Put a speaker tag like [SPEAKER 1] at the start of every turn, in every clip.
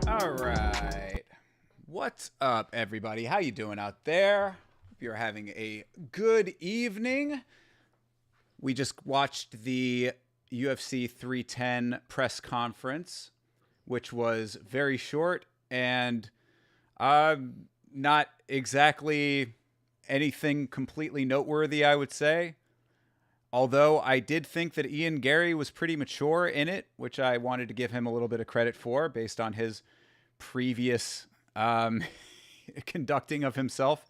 [SPEAKER 1] All right. What's up, everybody? How you doing out there? Hope you're having a good evening. We just watched the UFC 310 press conference, which was very short and not exactly anything completely noteworthy, I would say. Although I did think that Ian Gary was pretty mature in it, which I wanted to give him a little bit of credit for based on his previous conducting of himself.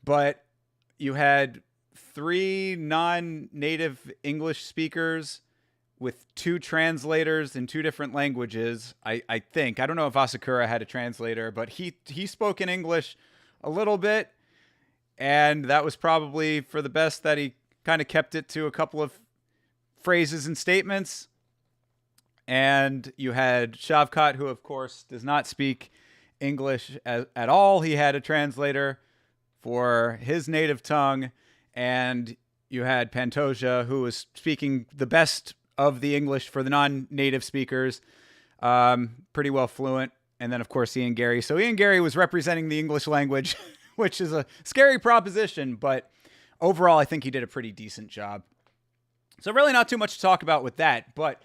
[SPEAKER 1] But you had 3 non-native English speakers with 2 translators in 2 different languages. I think. I don't know if Asakura had a translator, but he spoke in English a little bit. And that was probably for the best that he kind of kept it to a couple of phrases and statements. And you had Shavkat, who, of course, does not speak English at all. He had a translator for his native tongue. And you had Pantoja, who was speaking the best of the English for the non-native speakers, pretty well fluent. And then, of course, Ian Gary. So Ian Gary was representing the English language, which is a scary proposition. But overall, I think he did a pretty decent job. So really not too much to talk about with that. But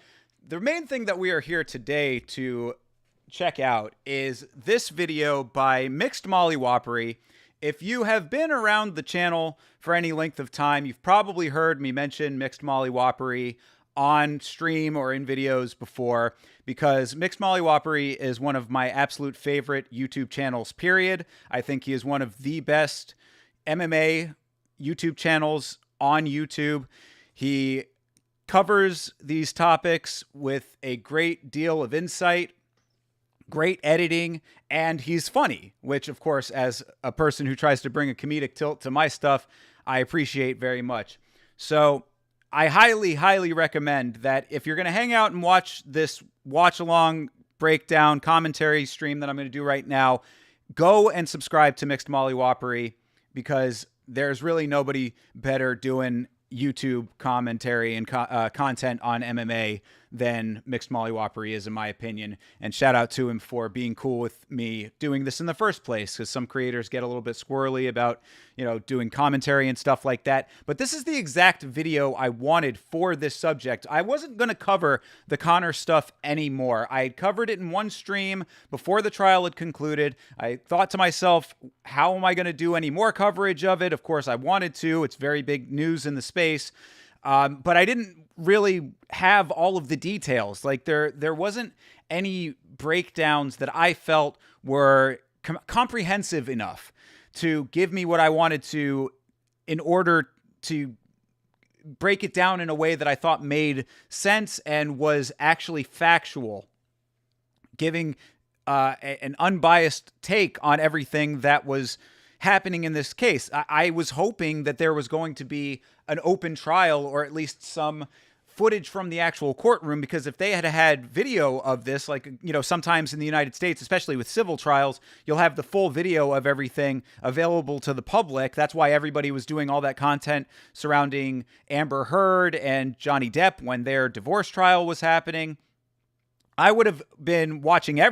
[SPEAKER 1] the main thing that we are here today to check out is this video by MixedMollyWhoppery. If you have been around the channel for any length of time, you've probably heard me mention MixedMollyWhoppery on stream or in videos before, because MixedMollyWhoppery is one of my absolute favorite YouTube channels, period. I think he is one of the best MMA YouTube channels on YouTube. He covers these topics with a great deal of insight, great editing, and he's funny, which, of course, as a person who tries to bring a comedic tilt to my stuff, I appreciate very much. So I highly, highly recommend that if you're going to hang out and watch this watch-along breakdown commentary stream that I'm going to do right now, go and subscribe to MixedMollyWhoppery, because there's really nobody better doing YouTube commentary and content on MMA than MixedMollyWhoppery is, in my opinion. And shout out to him for being cool with me doing this in the first place, because some creators get a little bit squirrely about, doing commentary and stuff like that. But this is the exact video I wanted for this subject. I wasn't going to cover the Conor stuff anymore. I had covered it in one stream before the trial had concluded. I thought to myself, how am I going to do any more coverage of it? Of course, I wanted to. It's very big news in the space. But I didn't really have all of the details. Like there wasn't any breakdowns that I felt were comprehensive enough to give me what I wanted to in order to break it down in a way that I thought made sense and was actually factual, giving an unbiased take on everything that was happening in this case. I was hoping that there was going to be an open trial, or at least some footage from the actual courtroom, because if they had had video of this, like, sometimes in the United States, especially with civil trials, you'll have the full video of everything available to the public. That's why everybody was doing all that content surrounding Amber Heard and Johnny Depp when their divorce trial was happening. I would have been watching I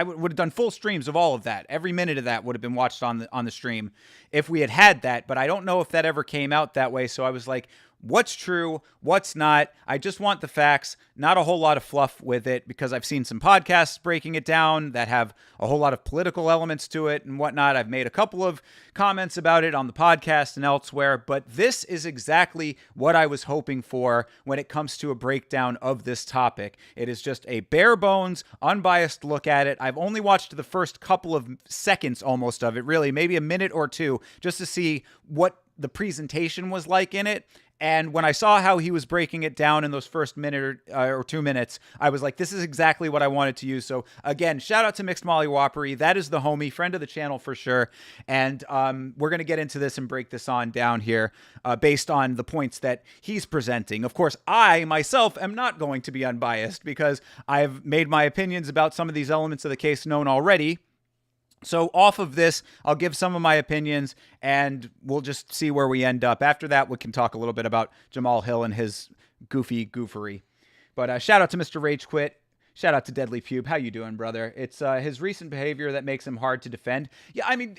[SPEAKER 1] would have done full streams of all of that. Every minute of that would have been watched on the stream if we had that, but I don't know if that ever came out that way. So I was like, what's true, what's not. I just want the facts, not a whole lot of fluff with it, because I've seen some podcasts breaking it down that have a whole lot of political elements to it and whatnot. I've made a couple of comments about it on the podcast and elsewhere, but this is exactly what I was hoping for when it comes to a breakdown of this topic. It is just a bare bones, unbiased look at it. I've only watched the first couple of seconds almost of it, really, maybe a minute or two, just to see what the presentation was like in it. And when I saw how he was breaking it down in those first minute or 2 minutes, I was like, this is exactly what I wanted to use. So again, shout out to MixedMollyWhoppery. That is the homie, friend of the channel for sure. And we're going to get into this and break this on down here based on the points that he's presenting. Of course, I myself am not going to be unbiased because I've made my opinions about some of these elements of the case known already. So off of this, I'll give some of my opinions, and we'll just see where we end up. After that, we can talk a little bit about Jamahal Hill and his goofery. But shout out to Mr. Rage Quit. Shout out to Deadly Pube. How you doing, brother? It's his recent behavior that makes him hard to defend. Yeah, I mean,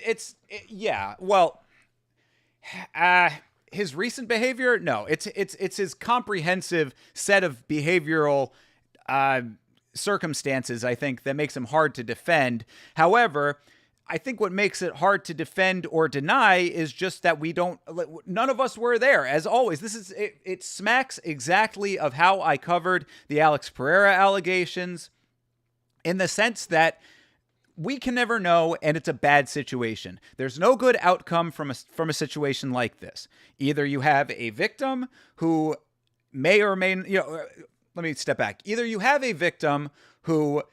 [SPEAKER 1] his recent behavior? No, it's his comprehensive set of behavioral circumstances, I think, that makes him hard to defend. However, I think what makes it hard to defend or deny is just that none of us were there. As always, it smacks exactly of how I covered the Alex Pereira allegations, in the sense that we can never know, and it's a bad situation. There's no good outcome from a situation like this. Either you have a victim who may or may, let me step back. Either you have a victim who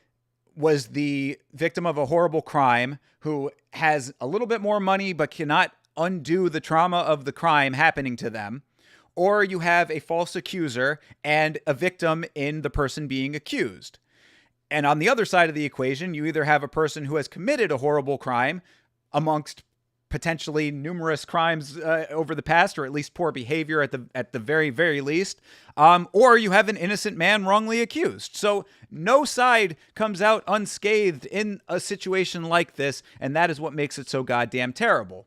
[SPEAKER 1] was the victim of a horrible crime, who has a little bit more money but cannot undo the trauma of the crime happening to them, or you have a false accuser and a victim in the person being accused. And on the other side of the equation, you either have a person who has committed a horrible crime amongst potentially numerous crimes over the past, or at least poor behavior at the very, very least, or you have an innocent man wrongly accused. So no side comes out unscathed in a situation like this, and that is what makes it so goddamn terrible.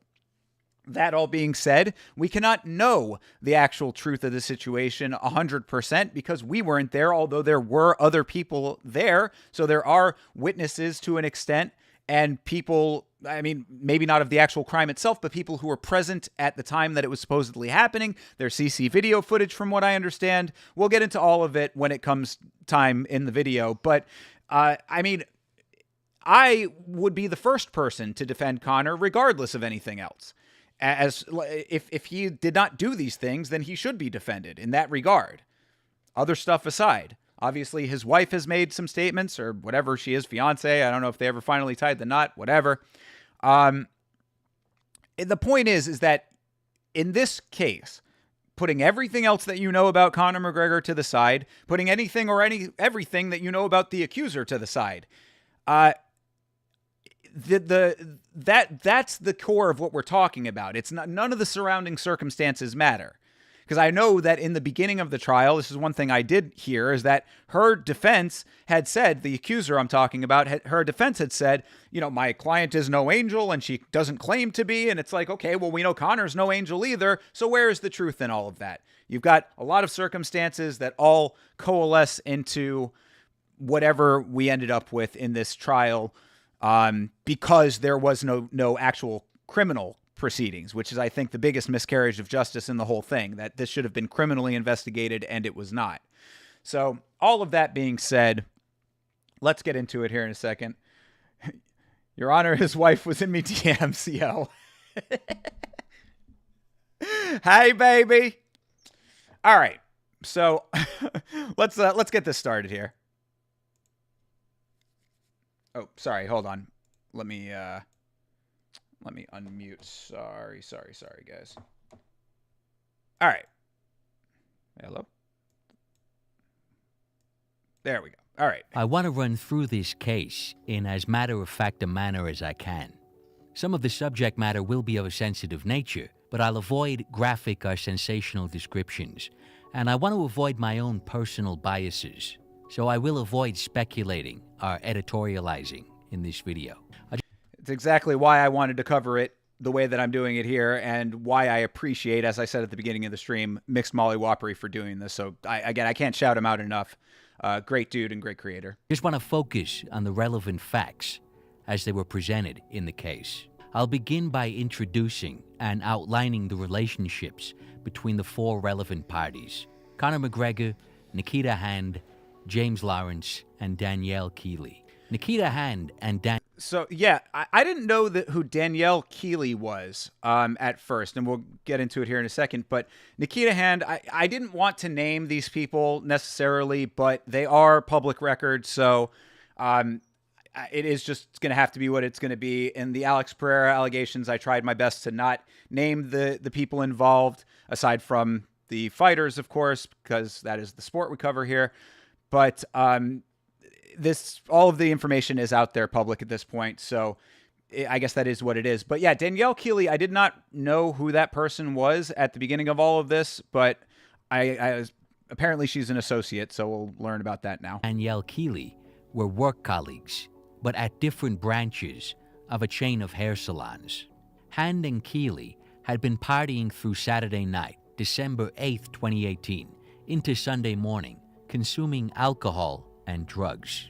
[SPEAKER 1] That all being said, we cannot know the actual truth of the situation 100% because we weren't there, although there were other people there. So there are witnesses to an extent, and people, I mean, maybe not of the actual crime itself, but people who were present at the time that it was supposedly happening. There's CC video footage from what I understand. We'll get into all of it when it comes time in the video. But, I mean, I would be the first person to defend Conor regardless of anything else. As if he did not do these things, then he should be defended in that regard. Other stuff aside. Obviously, his wife has made some statements, or whatever she is, fiance. I don't know if they ever finally tied the knot, whatever. The point is that in this case, putting everything else that you know about Conor McGregor to the side, putting anything or everything that you know about the accuser to the side, that's the core of what we're talking about. It's not, none of the surrounding circumstances matter. Because I know that in the beginning of the trial, this is one thing I did hear, is that her defense had said, the accuser I'm talking about, her defense had said, my client is no angel and she doesn't claim to be. And it's like, okay, well, we know Conor's no angel either. So where is the truth in all of that? You've got a lot of circumstances that all coalesce into whatever we ended up with in this trial, because there was no actual criminal proceedings, which is, I think, the biggest miscarriage of justice in the whole thing, that this should have been criminally investigated and it was not. So all of that being said, let's get into it here in a second. Your Honor, his wife was in me DMs, yo. Hey, baby. All right. So let's get this started here. Oh, sorry. Hold on. Let me unmute. Sorry, guys. All right. Hello? There we go. All right.
[SPEAKER 2] I want to run through this case in as matter-of-fact a manner as I can. Some of the subject matter will be of a sensitive nature, but I'll avoid graphic or sensational descriptions, and I want to avoid my own personal biases, so I will avoid speculating or editorializing in this video.
[SPEAKER 1] It's exactly why I wanted to cover it the way that I'm doing it here, and why I appreciate, as I said at the beginning of the stream, MixedMollyWhoppery for doing this. So I can't shout him out enough. Great dude and great creator.
[SPEAKER 2] Just want to focus on the relevant facts as they were presented in the case. I'll begin by introducing and outlining the relationships between the four relevant parties: Conor McGregor, Nikita Hand, James Lawrence, and Danielle Keeley. Nikita Hand and
[SPEAKER 1] So, yeah, I didn't know who Danielle Keeley was at first, and we'll get into it here in a second. But Nikita Hand, I didn't want to name these people necessarily, but they are public records, so it is just going to have to be what it's going to be. In the Alex Pereira allegations, I tried my best to not name the people involved, aside from the fighters, of course, because that is the sport we cover here. But all of the information is out there public at this point, so I guess that is what it is. But yeah, Danielle Keeley, I did not know who that person was at the beginning of all of this, but apparently she's an associate, so we'll learn about that now.
[SPEAKER 2] Danielle Keeley were work colleagues, but at different branches of a chain of hair salons. Hand and Keeley had been partying through Saturday night, December 8th, 2018, into Sunday morning, consuming alcohol and drugs.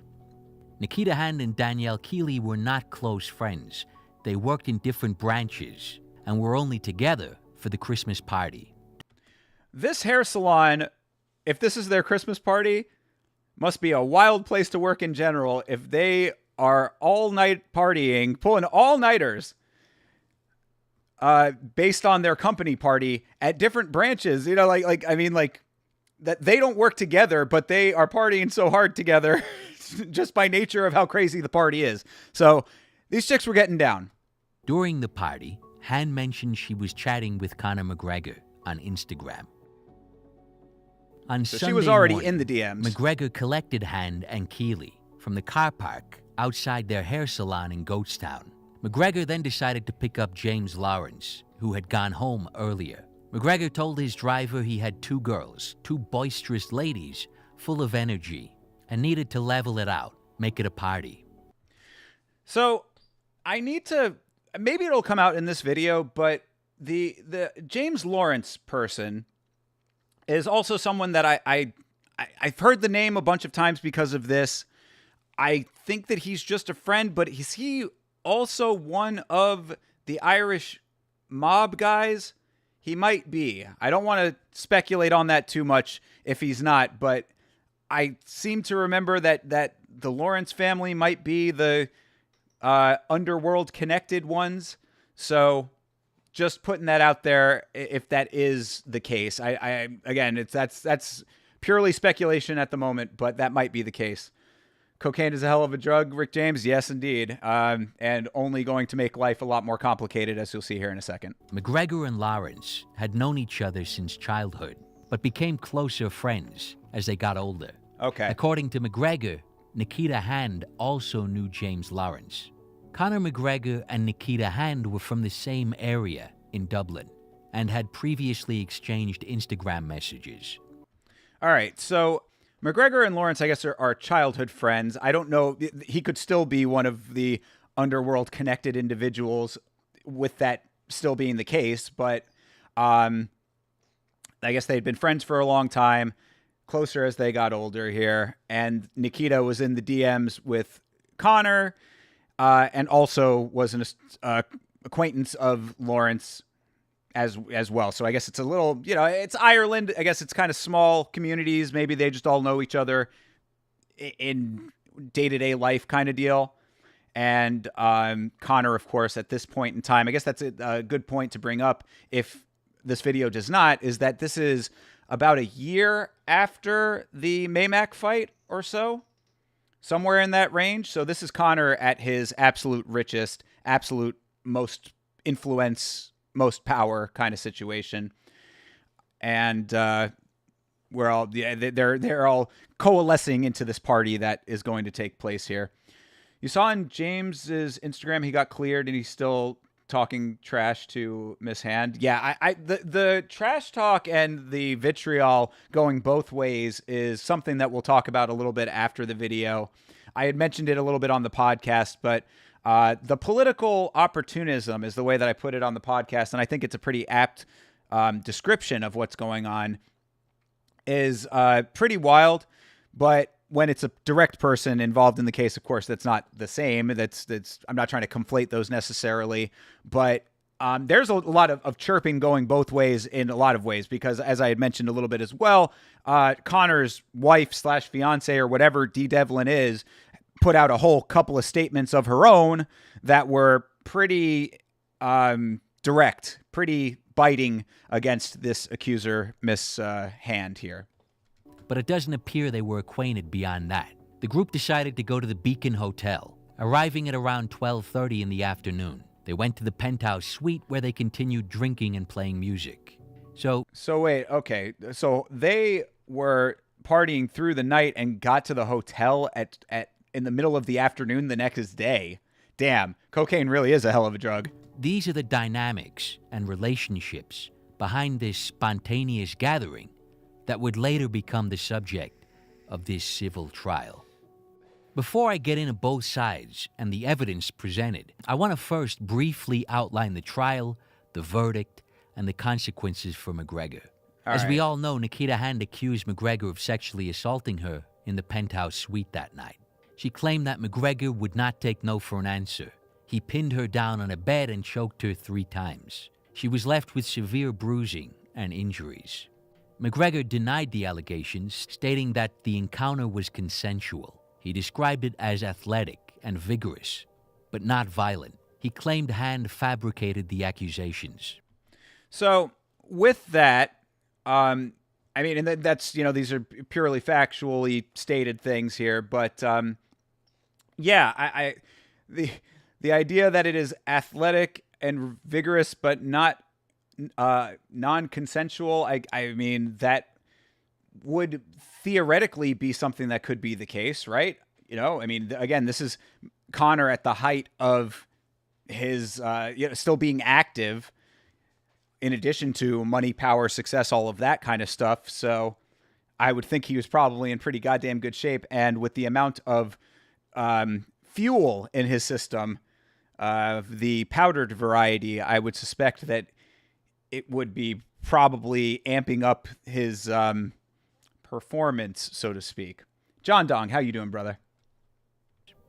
[SPEAKER 2] Nikita Hand and Danielle Keeley were not close friends. They worked in different branches and were only together for the Christmas party.
[SPEAKER 1] This hair salon, if this is their Christmas party, must be a wild place to work in general if they are all night partying, pulling all-nighters based on their company party at different branches. You know, like that they don't work together, but they are partying so hard together just by nature of how crazy the party is. So these chicks were getting down.
[SPEAKER 2] During the party, Han mentioned she was chatting with Conor McGregor on Instagram. On
[SPEAKER 1] So
[SPEAKER 2] Sunday
[SPEAKER 1] she was already
[SPEAKER 2] morning,
[SPEAKER 1] in the DMs.
[SPEAKER 2] McGregor collected Hand and Keeley from the car park outside their hair salon in Goatstown. McGregor then decided to pick up James Lawrence, who had gone home earlier. McGregor told his driver he had two girls, two boisterous ladies, full of energy, and needed to level it out, make it a party.
[SPEAKER 1] So I need to, maybe it'll come out in this video, but the James Lawrence person is also someone that I've heard the name a bunch of times because of this. I think that he's just a friend, but is he also one of the Irish mob guys? He might be. I don't want to speculate on that too much if he's not, but I seem to remember that the Lawrence family might be the underworld connected ones. So just putting that out there, if that is the case. Again, that's purely speculation at the moment, but that might be the case. Cocaine is a hell of a drug, Rick James. Yes, indeed. And only going to make life a lot more complicated, as you'll see here in a second.
[SPEAKER 2] McGregor and Lawrence had known each other since childhood, but became closer friends as they got older.
[SPEAKER 1] Okay.
[SPEAKER 2] According to McGregor, Nikita Hand also knew James Lawrence. Conor McGregor and Nikita Hand were from the same area in Dublin and had previously exchanged Instagram messages.
[SPEAKER 1] All right, so McGregor and Lawrence, I guess, are childhood friends. I don't know. He could still be one of the underworld connected individuals with that still being the case. But I guess they'd been friends for a long time, closer as they got older here. And Nikita was in the DMs with Conor and also was an acquaintance of Lawrence as well. So I guess it's a little, it's Ireland. I guess it's kind of small communities. Maybe they just all know each other in day-to-day life kind of deal. And Conor, of course, at this point in time, I guess that's a good point to bring up if this video does not, is that this is about a year after the Maymac fight or so, somewhere in that range. So this is Conor at his absolute richest, absolute most influence, most power kind of situation. And we're all, they're all coalescing into this party that is going to take place here. You saw on James's Instagram, he got cleared and he's still talking trash to Miss Hand. Yeah, the trash talk and the vitriol going both ways is something that we'll talk about a little bit after the video. I had mentioned it a little bit on the podcast, but The political opportunism is the way that I put it on the podcast, and I think it's a pretty apt description of what's going on, is pretty wild. But when it's a direct person involved in the case, of course, that's not the same. I'm not trying to conflate those necessarily, but there's a lot of chirping going both ways in a lot of ways, because as I had mentioned a little bit as well, Conor's wife / fiance or whatever D. Devlin is, put out a whole couple of statements of her own that were pretty direct, pretty biting against this accuser, Miss Hand here.
[SPEAKER 2] But it doesn't appear they were acquainted beyond that. The group decided to go to the Beacon Hotel, arriving at around 12:30 in the afternoon. They went to the penthouse suite where they continued drinking and playing music. So
[SPEAKER 1] wait, okay. So they were partying through the night and got to the hotel at in the middle of the afternoon the next day. Damn, cocaine really is a hell of a drug.
[SPEAKER 2] These are the dynamics and relationships behind this spontaneous gathering that would later become the subject of this civil trial. Before I get into both sides and the evidence presented, I want to first briefly outline the trial, the verdict, and the consequences for McGregor. As we all know, Nikita Hand accused McGregor of sexually assaulting her in the penthouse suite that night. She claimed that McGregor would not take no for an answer. He pinned her down on a bed and choked her 3 times. She was left with severe bruising and injuries. McGregor denied the allegations, stating that the encounter was consensual. He described it as athletic and vigorous, but not violent. He claimed Hand fabricated the accusations.
[SPEAKER 1] So with that, I mean, and that's, these are purely factually stated things here, but yeah, the idea that it is athletic and vigorous, but not non-consensual, I mean, that would theoretically be something that could be the case, right? I mean, again, this is Conor at the height of his, still being active, in addition to money, power, success, all of that kind of stuff. So I would think he was probably in pretty goddamn good shape. And with the amount of fuel in his system, the powdered variety, I would suspect that it would be probably amping up his performance, so to speak. John Dong, how you doing, brother?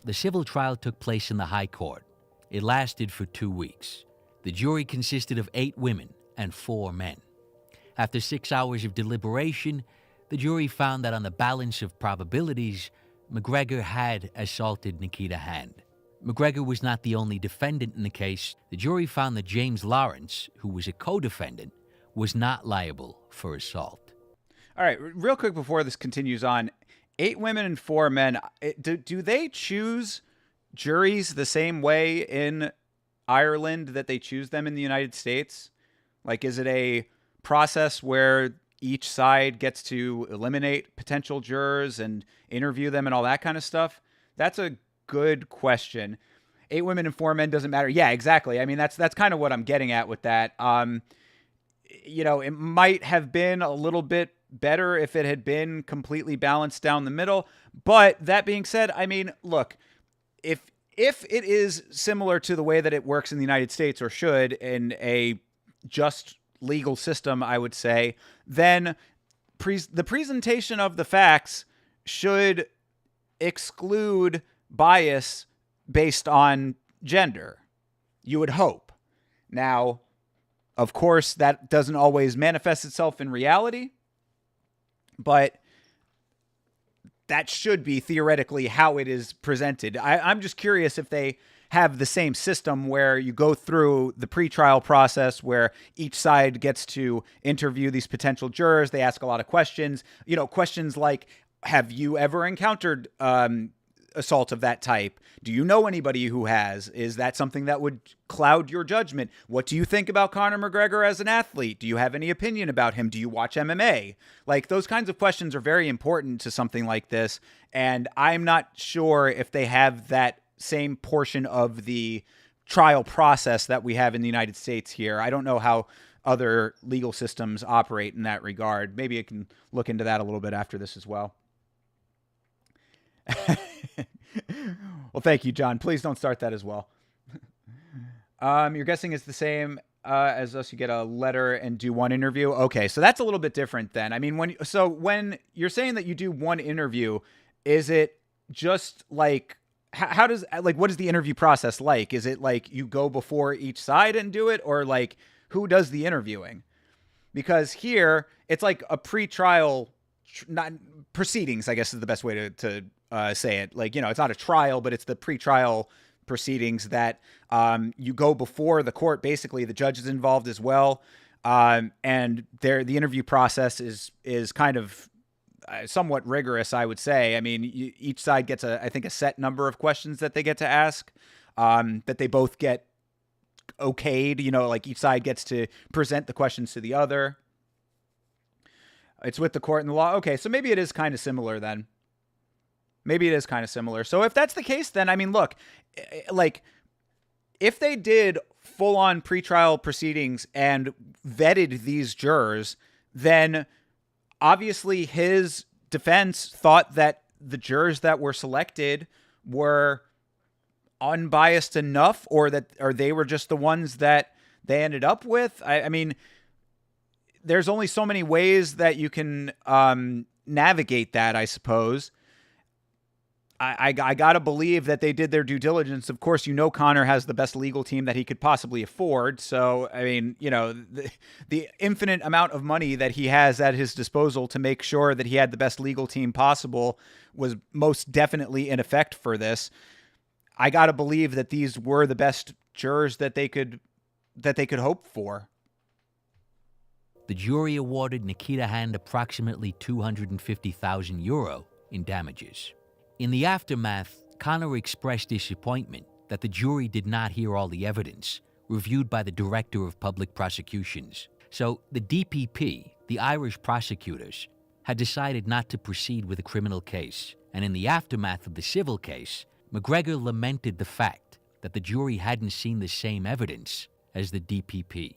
[SPEAKER 2] The civil trial took place in the High Court. It lasted for 2 weeks. The jury consisted of 8 women and 4 men. After 6 hours of deliberation, the jury found that on the balance of probabilities, McGregor had assaulted Nikita Hand. McGregor was not the only defendant in the case. The jury found that James Lawrence, who was a co-defendant, was not liable for assault.
[SPEAKER 1] All right, real quick before this continues on, 8 women and 4 men, do they choose juries the same way in Ireland that they choose them in the United States? Like, is it a process where each side gets to eliminate potential jurors and interview them and all that kind of stuff? That's a good question. 8 women and 4 men doesn't matter. Yeah, exactly. I mean, that's kind of what I'm getting at with that. It might have been a little bit better if it had been completely balanced down the middle. But that being said, I mean, look, if it is similar to the way that it works in the United States, or should in a just legal system, I would say, then the presentation of the facts should exclude bias based on gender. You would hope. Now, of course, that doesn't always manifest itself in reality, but that should be theoretically how it is presented. I'm just curious if they have the same system where you go through the pretrial process where each side gets to interview these potential jurors. They ask a lot of questions, questions like, have you ever encountered assault of that type? Do you know anybody who has? Is that something that would cloud your judgment? What do you think about Conor McGregor as an athlete? Do you have any opinion about him? Do you watch MMA? Like, those kinds of questions are very important to something like this. And I'm not sure if they have that same portion of the trial process that we have in the United States here. I don't know how other legal systems operate in that regard. Maybe I can look into that a little bit after this as well. Well, thank you, John. Please don't start that as well. You're guessing it's the same as us. You get a letter and do one interview. Okay, so that's a little bit different then. I mean, when you're saying that you do one interview, is it just like how does what is the interview process like? Is it like you go before each side and do it, or like who does the interviewing? Because here it's like a pre-trial, not proceedings, I guess is the best way to say it. Like, it's not a trial, but it's the pre-trial proceedings that you go before the court. Basically, the judge is involved as well, and the interview process is kind of somewhat rigorous, I would say. I mean, each side gets I think a set number of questions that they get to ask, that they both get okayed. Like each side gets to present the questions to the other. It's with the court and the law. Okay, so maybe it is kind of similar then. Maybe it is kind of similar. So if that's the case, then I mean, look, like if they did full-on pretrial proceedings and vetted these jurors, then obviously his defense thought that the jurors that were selected were unbiased enough, or they were just the ones that they ended up with. I mean, there's only so many ways that you can navigate that, I suppose. I gotta believe that they did their due diligence. Of course, Conor has the best legal team that he could possibly afford. So, I mean, the infinite amount of money that he has at his disposal to make sure that he had the best legal team possible was most definitely in effect for this. I gotta believe that these were the best jurors that they could hope for.
[SPEAKER 2] The jury awarded Nikita Hand approximately €250,000 in damages. In the aftermath, Conor expressed disappointment that the jury did not hear all the evidence, reviewed by the Director of Public Prosecutions. So the DPP, the Irish prosecutors, had decided not to proceed with a criminal case, and in the aftermath of the civil case, McGregor lamented the fact that the jury hadn't seen the same evidence as the DPP.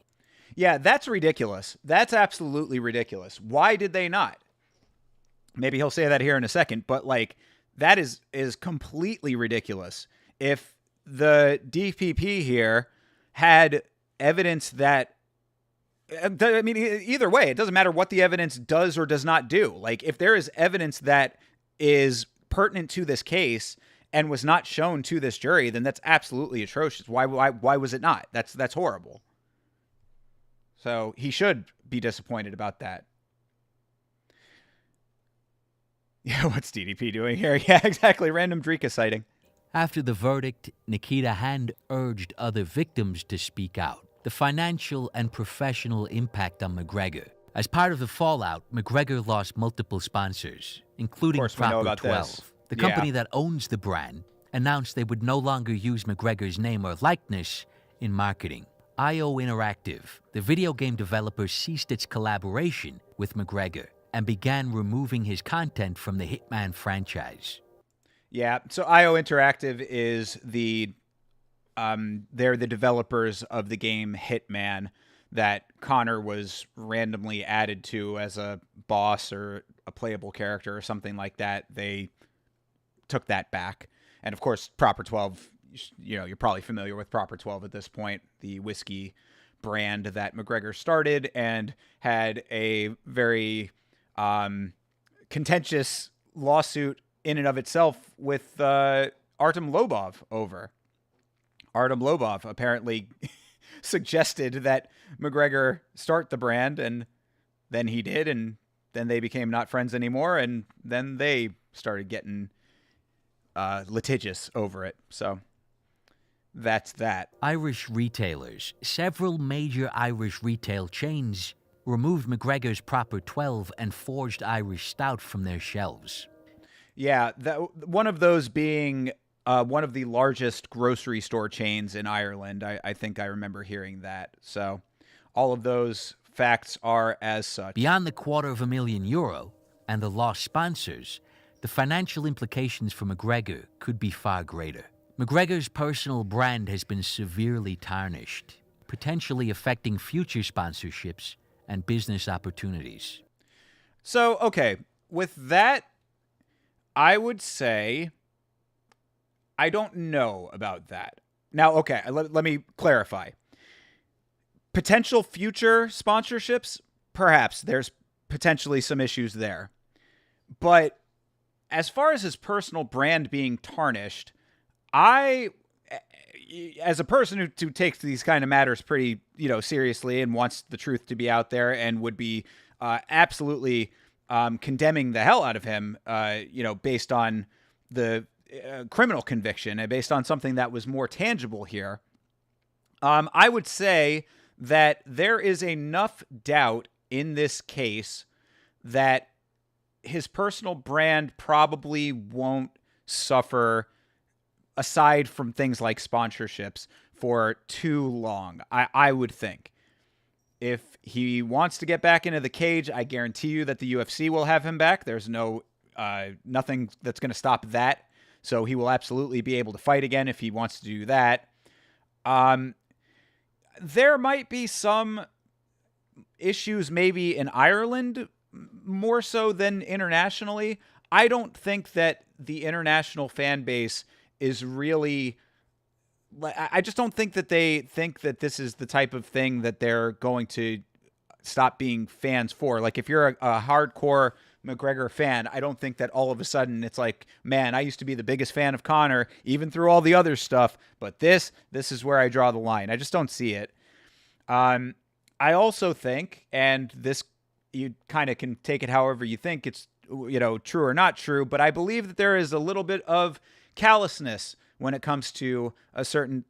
[SPEAKER 1] Yeah, that's ridiculous. That's absolutely ridiculous. Why did they not? Maybe he'll say that here in a second, but that is completely ridiculous. If the DPP here had evidence that, I mean, either way, it doesn't matter what the evidence does or does not do. Like, if there is evidence that is pertinent to this case and was not shown to this jury, then that's absolutely atrocious. Why was it not? That's horrible. So he should be disappointed about that. Yeah, what's DDP doing here? Yeah, exactly. Random Drika sighting.
[SPEAKER 2] After the verdict, Nikita Hand urged other victims to speak out. The financial and professional impact on McGregor. As part of the fallout, McGregor lost multiple sponsors, including Proper 12. The company that owns the brand announced they would no longer use McGregor's name or likeness in marketing. IO Interactive, the video game developer, ceased its collaboration with McGregor and began removing his content from the Hitman franchise.
[SPEAKER 1] Yeah, so IO Interactive is they're the developers of the game Hitman that Conor was randomly added to as a boss or a playable character or something like that. They took that back. And of course, Proper 12, you're probably familiar with Proper 12 at this point, the whiskey brand that McGregor started and had a very contentious lawsuit in and of itself with Artem Lobov over. Artem Lobov apparently suggested that McGregor start the brand, and then he did, and then they became not friends anymore, and then they started getting litigious over it. So that's that.
[SPEAKER 2] Irish retailers. Several major Irish retail chains removed McGregor's Proper 12 and Forged Irish Stout from their shelves.
[SPEAKER 1] Yeah, one of those being one of the largest grocery store chains in Ireland. I think I remember hearing that. So all of those facts are as such.
[SPEAKER 2] Beyond the €250,000 and the lost sponsors, the financial implications for McGregor could be far greater. McGregor's personal brand has been severely tarnished, potentially affecting future sponsorships and business opportunities.
[SPEAKER 1] So, okay, with that, I would say I don't know about that. Now, okay, let me clarify. Potential future sponsorships, perhaps there's potentially some issues there. But as far as his personal brand being tarnished, as a person who takes these kind of matters pretty, seriously and wants the truth to be out there and would be absolutely condemning the hell out of him, based on the criminal conviction and based on something that was more tangible here, I would say that there is enough doubt in this case that his personal brand probably won't suffer, aside from things like sponsorships, for too long. I would think. If he wants to get back into the cage, I guarantee you that the UFC will have him back. There's nothing that's going to stop that. So he will absolutely be able to fight again if he wants to do that. There might be some issues maybe in Ireland more so than internationally. I don't think that the international fan base is really... I just don't think that they think that this is the type of thing that they're going to stop being fans for. Like, if you're a hardcore McGregor fan, I don't think that all of a sudden it's like, man, I used to be the biggest fan of Conor, even through all the other stuff, but this is where I draw the line. I just don't see it. I also think, and this, you kind of can take it however you think it's, true or not true, but I believe that there is a little bit of callousness when it comes to a certain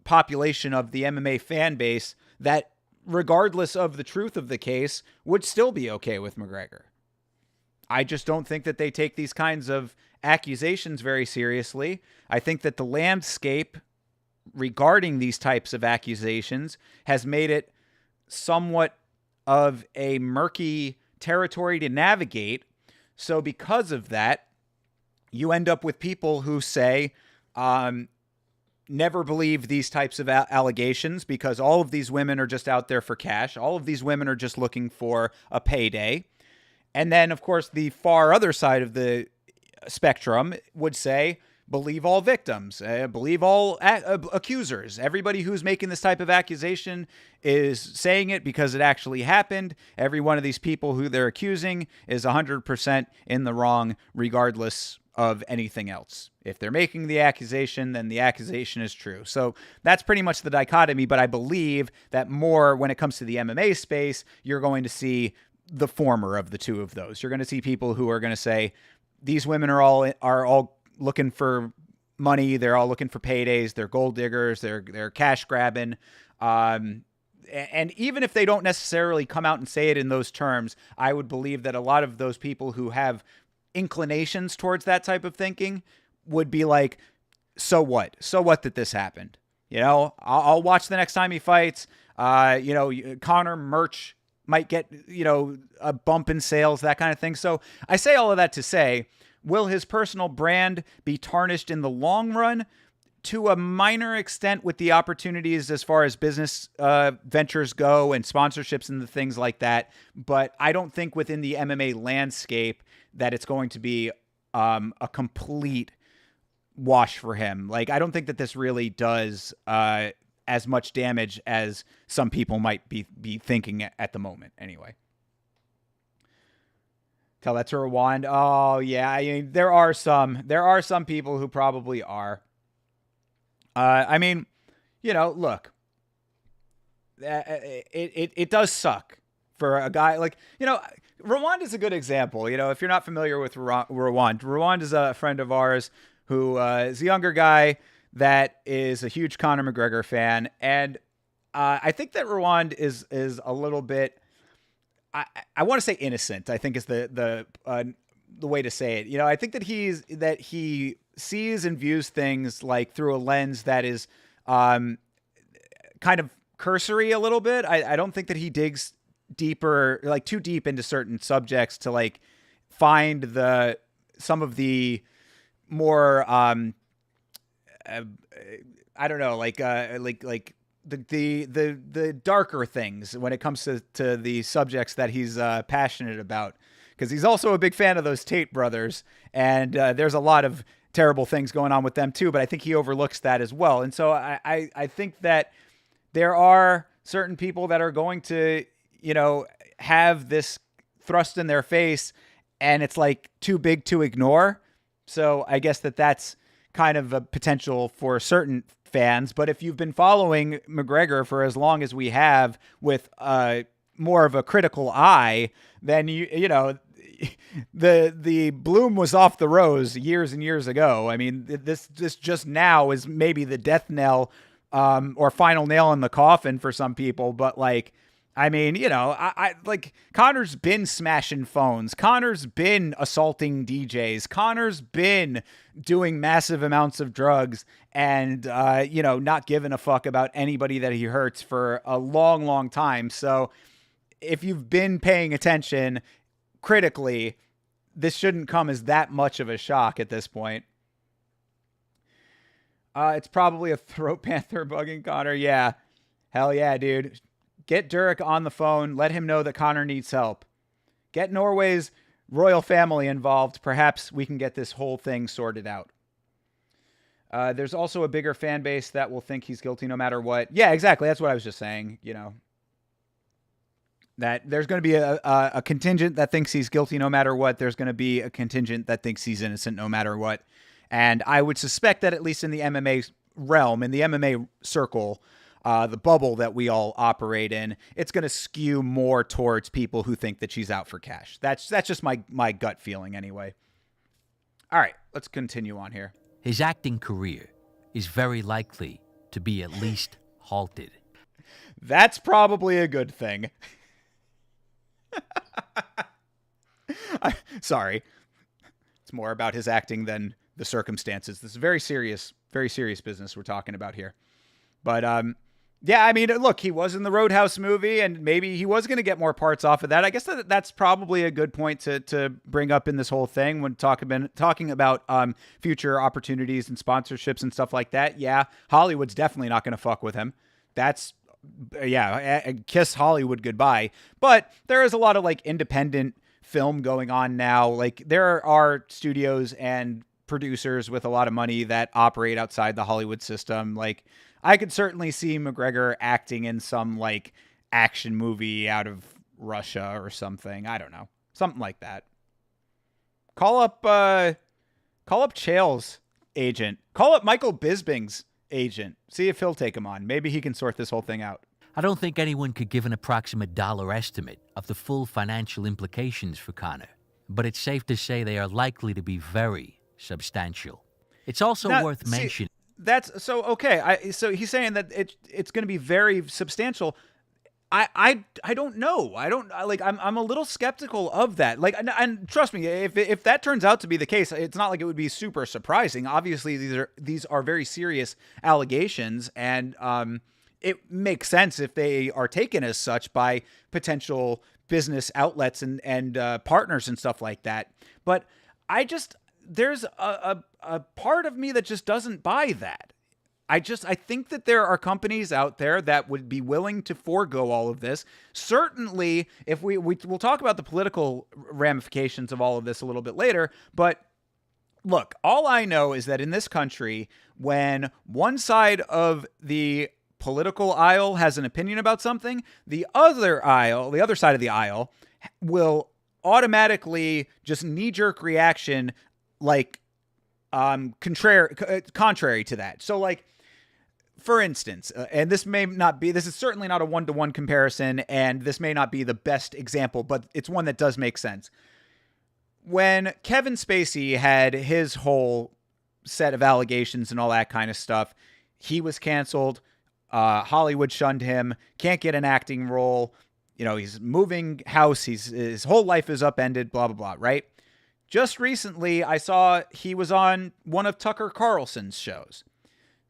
[SPEAKER 1] population of the MMA fan base that, regardless of the truth of the case, would still be okay with McGregor. I just don't think that they take these kinds of accusations very seriously. I think that the landscape regarding these types of accusations has made it somewhat of a murky territory to navigate. So because of that, you end up with people who say, never believe these types of allegations because all of these women are just out there for cash. All of these women are just looking for a payday. And then, of course, the far other side of the spectrum would say, believe all victims, believe all accusers. Everybody who's making this type of accusation is saying it because it actually happened. Every one of these people who they're accusing is 100% in the wrong, regardless of anything else. If they're making the accusation, then the accusation is true. So that's pretty much the dichotomy, but I believe that more when it comes to the MMA space, you're going to see the former of the two of those. You're going to see people who are going to say, these women are all looking for money. They're all looking for paydays. They're gold diggers. They're cash grabbing. And even if they don't necessarily come out and say it in those terms, I would believe that a lot of those people who have inclinations towards that type of thinking would be like, so what? So what that this happened? I'll watch the next time he fights. Conor merch might get, a bump in sales, that kind of thing. So I say all of that to say, will his personal brand be tarnished in the long run? To a minor extent, with the opportunities as far as business ventures go and sponsorships and the things like that. But I don't think within the MMA landscape that it's going to be a complete wash for him. Like, I don't think that this really does as much damage as some people might be thinking at the moment. Anyway. Tell that to Rwand. Oh yeah, I mean, there are some people who probably are. Look, it does suck for a guy like, Rwand is a good example. If you're not familiar with Rwand is a friend of ours who is a younger guy that is a huge Conor McGregor fan. And I think that Rwand is a little bit, I want to say innocent, I think is the way to say it. I think that he sees and views things like through a lens that is kind of cursory a little bit. I don't think that he digs deeper, like too deep into certain subjects to like find some of the more I don't know, like the darker things when it comes to the subjects that he's passionate about, because he's also a big fan of those Tate brothers, and there's a lot of terrible things going on with them too, but I think he overlooks that as well. And so I think that there are certain people that are going to, have this thrust in their face, and it's like too big to ignore. So I guess that's kind of a potential for certain fans. But if you've been following McGregor for as long as we have with more of a critical eye, then the bloom was off the rose years and years ago. I mean, this just now is maybe the death knell or final nail in the coffin for some people. But like, I mean, I like Conor's been smashing phones. Conor's been assaulting DJs. Conor's been doing massive amounts of drugs and, not giving a fuck about anybody that he hurts for a long, long time. So if you've been paying attention critically, this shouldn't come as that much of a shock at this point. It's probably a throat panther bugging Conor. Yeah. Hell yeah, dude. Get Durek on the phone. Let him know that Conor needs help. Get Norway's royal family involved. Perhaps we can get this whole thing sorted out. There's also a bigger fan base that will think he's guilty no matter what. Yeah, exactly. That's what I was just saying. That there's going to be a contingent that thinks he's guilty no matter what. There's going to be a contingent that thinks he's innocent no matter what. And I would suspect that at least in the MMA realm, in the MMA circle, the bubble that we all operate in, it's going to skew more towards people who think that she's out for cash. That's just my gut feeling anyway. All right, let's continue on here.
[SPEAKER 2] His acting career is very likely to be at least halted.
[SPEAKER 1] That's probably a good thing. Sorry. It's more about his acting than the circumstances. This is very serious business we're talking about here. But yeah, I mean, look, he was in the Roadhouse movie, and maybe he was going to get more parts off of that. I guess that's probably a good point to bring up in this whole thing when talking about future opportunities and sponsorships and stuff like that. Yeah, Hollywood's definitely not going to fuck with him. That's, yeah, kiss Hollywood goodbye. But there is a lot of like independent film going on now. Like there are studios and producers with a lot of money that operate outside the Hollywood system. Like I could certainly see McGregor acting in some like action movie out of Russia or something. I don't know. Something like that. Call up Chael's agent. Call up Michael Bisping's agent. See if he'll take him on. Maybe he can sort this whole thing out.
[SPEAKER 2] I don't think anyone could give an approximate dollar estimate of the full financial implications for Conor, but it's safe to say they are likely to be very substantial. It's also worth mentioning.
[SPEAKER 1] That's so okay. So he's saying that it's going to be very substantial. I don't know. I'm a little skeptical of that. Like, and trust me, if that turns out to be the case, it's not like it would be super surprising. Obviously, these are very serious allegations, and it makes sense if they are taken as such by potential business outlets and partners and stuff like that. But there's a part of me that just doesn't buy that. I think that there are companies out there that would be willing to forego all of this. Certainly, if we'll talk about the political ramifications of all of this a little bit later, but look, all I know is that in this country, when one side of the political aisle has an opinion about something, the other side of the aisle will automatically just knee-jerk reaction like contrary to that. So like, for instance, and this is certainly not a one-to-one comparison, and this may not be the best example, but it's one that does make sense. When Kevin Spacey had his whole set of allegations and all that kind of stuff, he was canceled. Hollywood shunned him, can't get an acting role. He's moving house. His whole life is upended, blah, blah, blah, right? Just recently, I saw he was on one of Tucker Carlson's shows.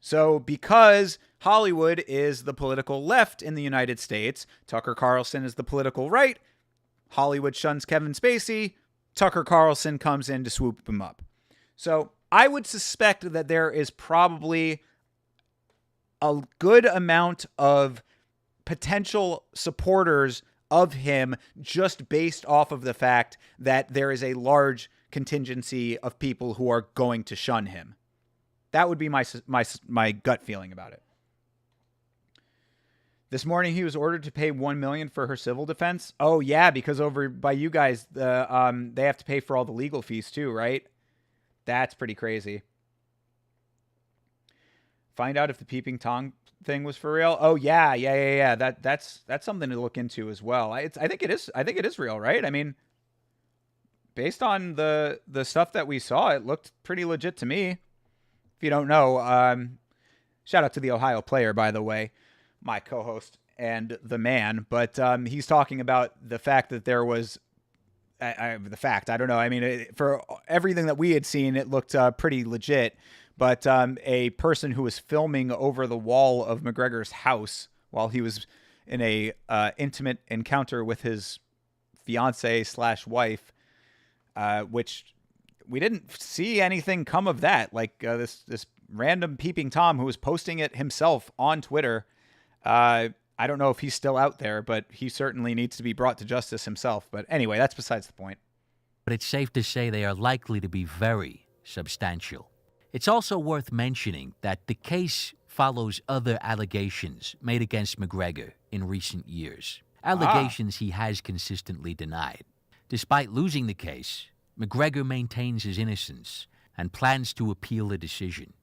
[SPEAKER 1] So because Hollywood is the political left in the United States, Tucker Carlson is the political right, Hollywood shuns Kevin Spacey, Tucker Carlson comes in to swoop him up. So I would suspect that there is probably a good amount of potential supporters of him just based off of the fact that there is a large contingency of people who are going to shun him. That would be my gut feeling about it. This morning, he was ordered to pay $1 million for her civil defense. Oh yeah, because over by you guys, they have to pay for all the legal fees too, right? That's pretty crazy. Find out if the peeping Tom thing was for real. Oh yeah. That's something to look into as well. I think it is. I think it is real, right? I mean, based on the stuff that we saw, it looked pretty legit to me. If you don't know, shout out to the Ohio Player, by the way, my co-host and the man. But he's talking about the fact that there was I don't know. I mean, for everything that we had seen, it looked pretty legit. But a person who was filming over the wall of McGregor's house while he was in a intimate encounter with his fiance/wife, which we didn't see anything come of that. Like this random peeping Tom who was posting it himself on Twitter. I don't know if he's still out there, but he certainly needs to be brought to justice himself. But anyway, that's besides the point.
[SPEAKER 2] But it's safe to say they are likely to be very substantial. It's also worth mentioning that the case follows other allegations made against McGregor in recent years. Allegations he has consistently denied. Despite losing the case, McGregor maintains his innocence and plans to appeal the decision.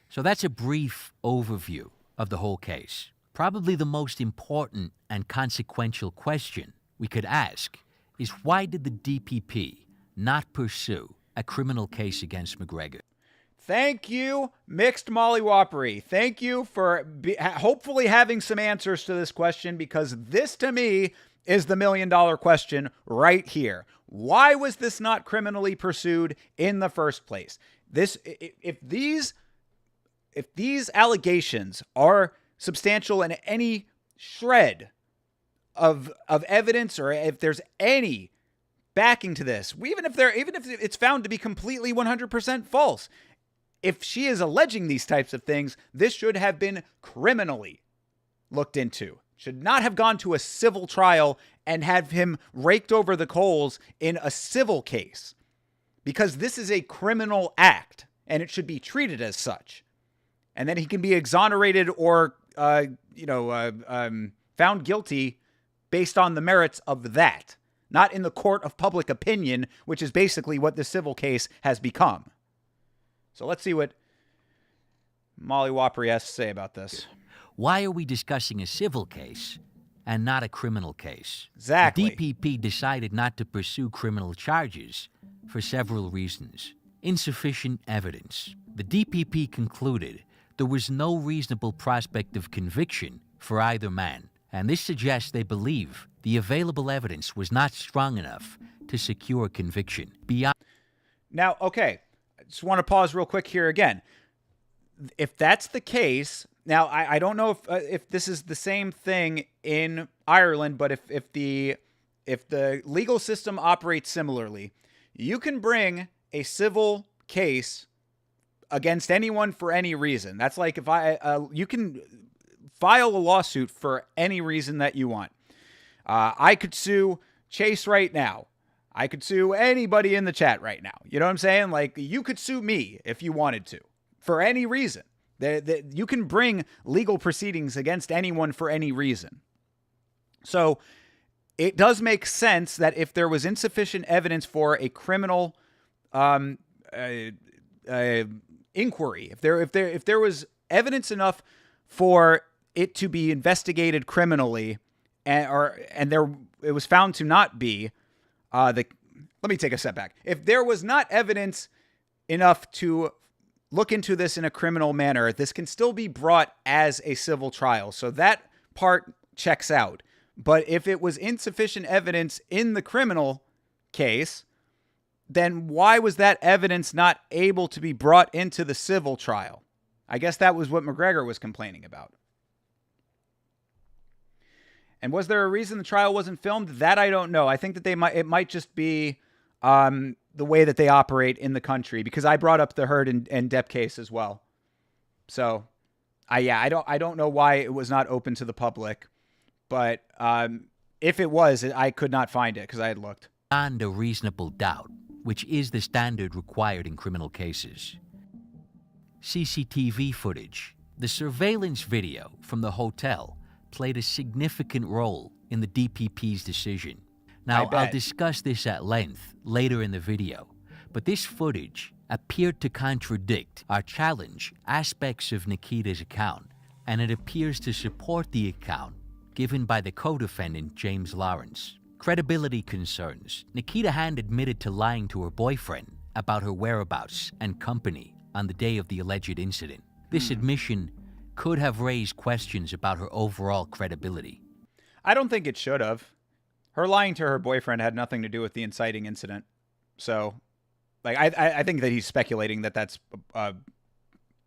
[SPEAKER 2] So that's a brief overview of the whole case. Probably the most important and consequential question we could ask is why did the DPP not pursue a criminal case against McGregor?
[SPEAKER 1] Thank you, MixedMollyWhoppery. Thank you for hopefully having some answers to this question, because this, to me, is the $1 million question right here. Why was this not criminally pursued in the first place? If these allegations are substantial in any shred of evidence, or if there's any backing to this, even if it's found to be completely 100% false, if she is alleging these types of things, this should have been criminally looked into. Should not have gone to a civil trial and have him raked over the coals in a civil case, because this is a criminal act and it should be treated as such. And then he can be exonerated or, found guilty based on the merits of that, not in the court of public opinion, which is basically what the civil case has become. So let's see what MollyWhoppery has to say about this.
[SPEAKER 2] Why are we discussing a civil case and not a criminal case?
[SPEAKER 1] Exactly.
[SPEAKER 2] The DPP decided not to pursue criminal charges for several reasons. Insufficient evidence. The DPP concluded there was no reasonable prospect of conviction for either man, and this suggests they believe the available evidence was not strong enough to secure conviction.
[SPEAKER 1] Now, okay, I just want to pause real quick here again. If that's the case, now I don't know if this is the same thing in Ireland, but if the legal system operates similarly, you can bring a civil case against anyone for any reason. That's like if you can file a lawsuit for any reason that you want. I could sue Chase right now. I could sue anybody in the chat right now. You know what I'm saying? Like, you could sue me if you wanted to for any reason. You can bring legal proceedings against anyone for any reason. So it does make sense that if there was insufficient evidence for a criminal inquiry, if there was evidence enough for it to be investigated criminally, and it was found to not be, let me take a step back. If there was not evidence enough to look into this in a criminal manner, this can still be brought as a civil trial. So that part checks out. But if it was insufficient evidence in the criminal case, then why was that evidence not able to be brought into the civil trial? I guess that was what McGregor was complaining about. And was there a reason the trial wasn't filmed? That I don't know. I think that it might just be the way that they operate in the country, because I brought up the Heard and Depp case as well. So, I don't know why it was not open to the public, but if it was, I could not find it because I had looked.
[SPEAKER 2] Beyond a reasonable doubt, which is the standard required in criminal cases. CCTV footage. The surveillance video from the hotel played a significant role in the DPP's decision. Now, I'll discuss this at length later in the video, but this footage appeared to contradict or challenge aspects of Nikita's account, and it appears to support the account given by the co-defendant, James Lawrence. Credibility concerns. Nikita Hand admitted to lying to her boyfriend about her whereabouts and company on the day of the alleged incident. This admission could have raised questions about her overall credibility.
[SPEAKER 1] I don't think it should have. Her lying to her boyfriend had nothing to do with the inciting incident. So, like, I think that he's speculating that that's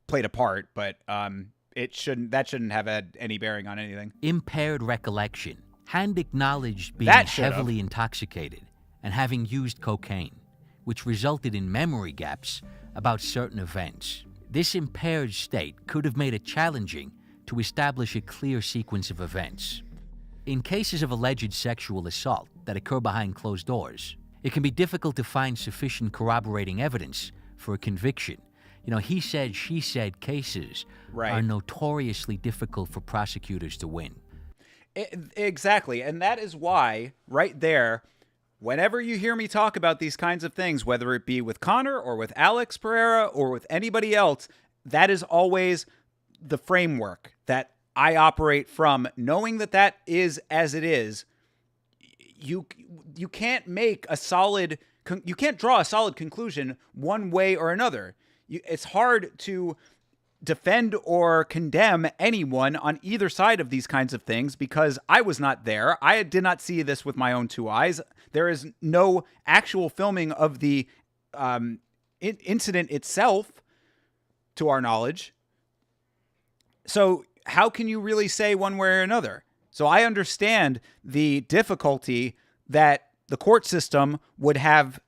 [SPEAKER 1] played a part, but that shouldn't have had any bearing on anything.
[SPEAKER 2] Impaired recollection. Hand acknowledged being heavily intoxicated and having used cocaine, which resulted in memory gaps about certain events. This impaired state could have made it challenging to establish a clear sequence of events. In cases of alleged sexual assault that occur behind closed doors, it can be difficult to find sufficient corroborating evidence for a conviction. You know, he said, she said cases are notoriously difficult for prosecutors to win.
[SPEAKER 1] Exactly. And that is why, right there, whenever you hear me talk about these kinds of things, whether it be with Conor or with Alex Pereira or with anybody else, that is always the framework that I operate from, knowing that that is as it is. You can't make a solid, you can't draw a solid conclusion one way or another. It's hard to defend or condemn anyone on either side of these kinds of things because I was not there. I did not see this with my own two eyes. There is no actual filming of the incident itself, to our knowledge. So how can you really say one way or another? So I understand the difficulty that the court system would have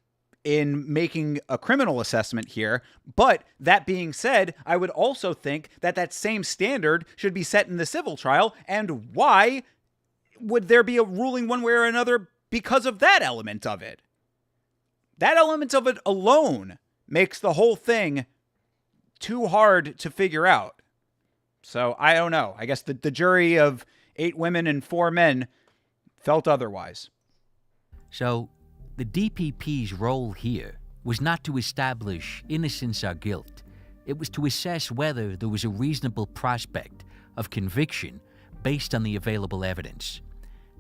[SPEAKER 1] in making a criminal assessment here. But that being said, I would also think that that same standard should be set in the civil trial. And why would there be a ruling one way or another because of that element of it? That element of it alone makes the whole thing too hard to figure out. So I don't know. I guess the jury of 8 women and 4 men felt otherwise.
[SPEAKER 2] So the DPP's role here was not to establish innocence or guilt. It was to assess whether there was a reasonable prospect of conviction based on the available evidence.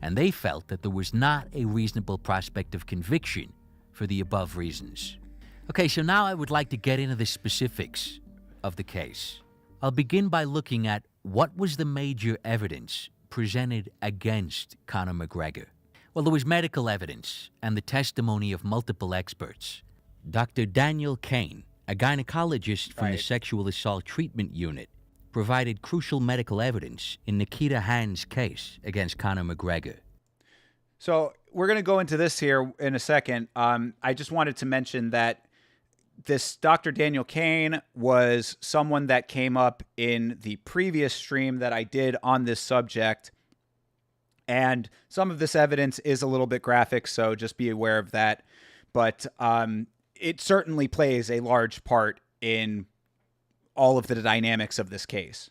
[SPEAKER 2] And they felt that there was not a reasonable prospect of conviction for the above reasons. Okay, so now I would like to get into the specifics of the case. I'll begin by looking at what was the major evidence presented against Conor McGregor. Well, there was medical evidence and the testimony of multiple experts. Dr. Daniel Kane, a gynecologist from the Sexual Assault Treatment Unit, provided crucial medical evidence in Nikita Hand's case against Conor McGregor.
[SPEAKER 1] So we're going to go into this here in a second. I just wanted to mention that this Dr. Daniel Kane was someone that came up in the previous stream that I did on this subject. And some of this evidence is a little bit graphic, so just be aware of that. But it certainly plays a large part in all of the dynamics of this case.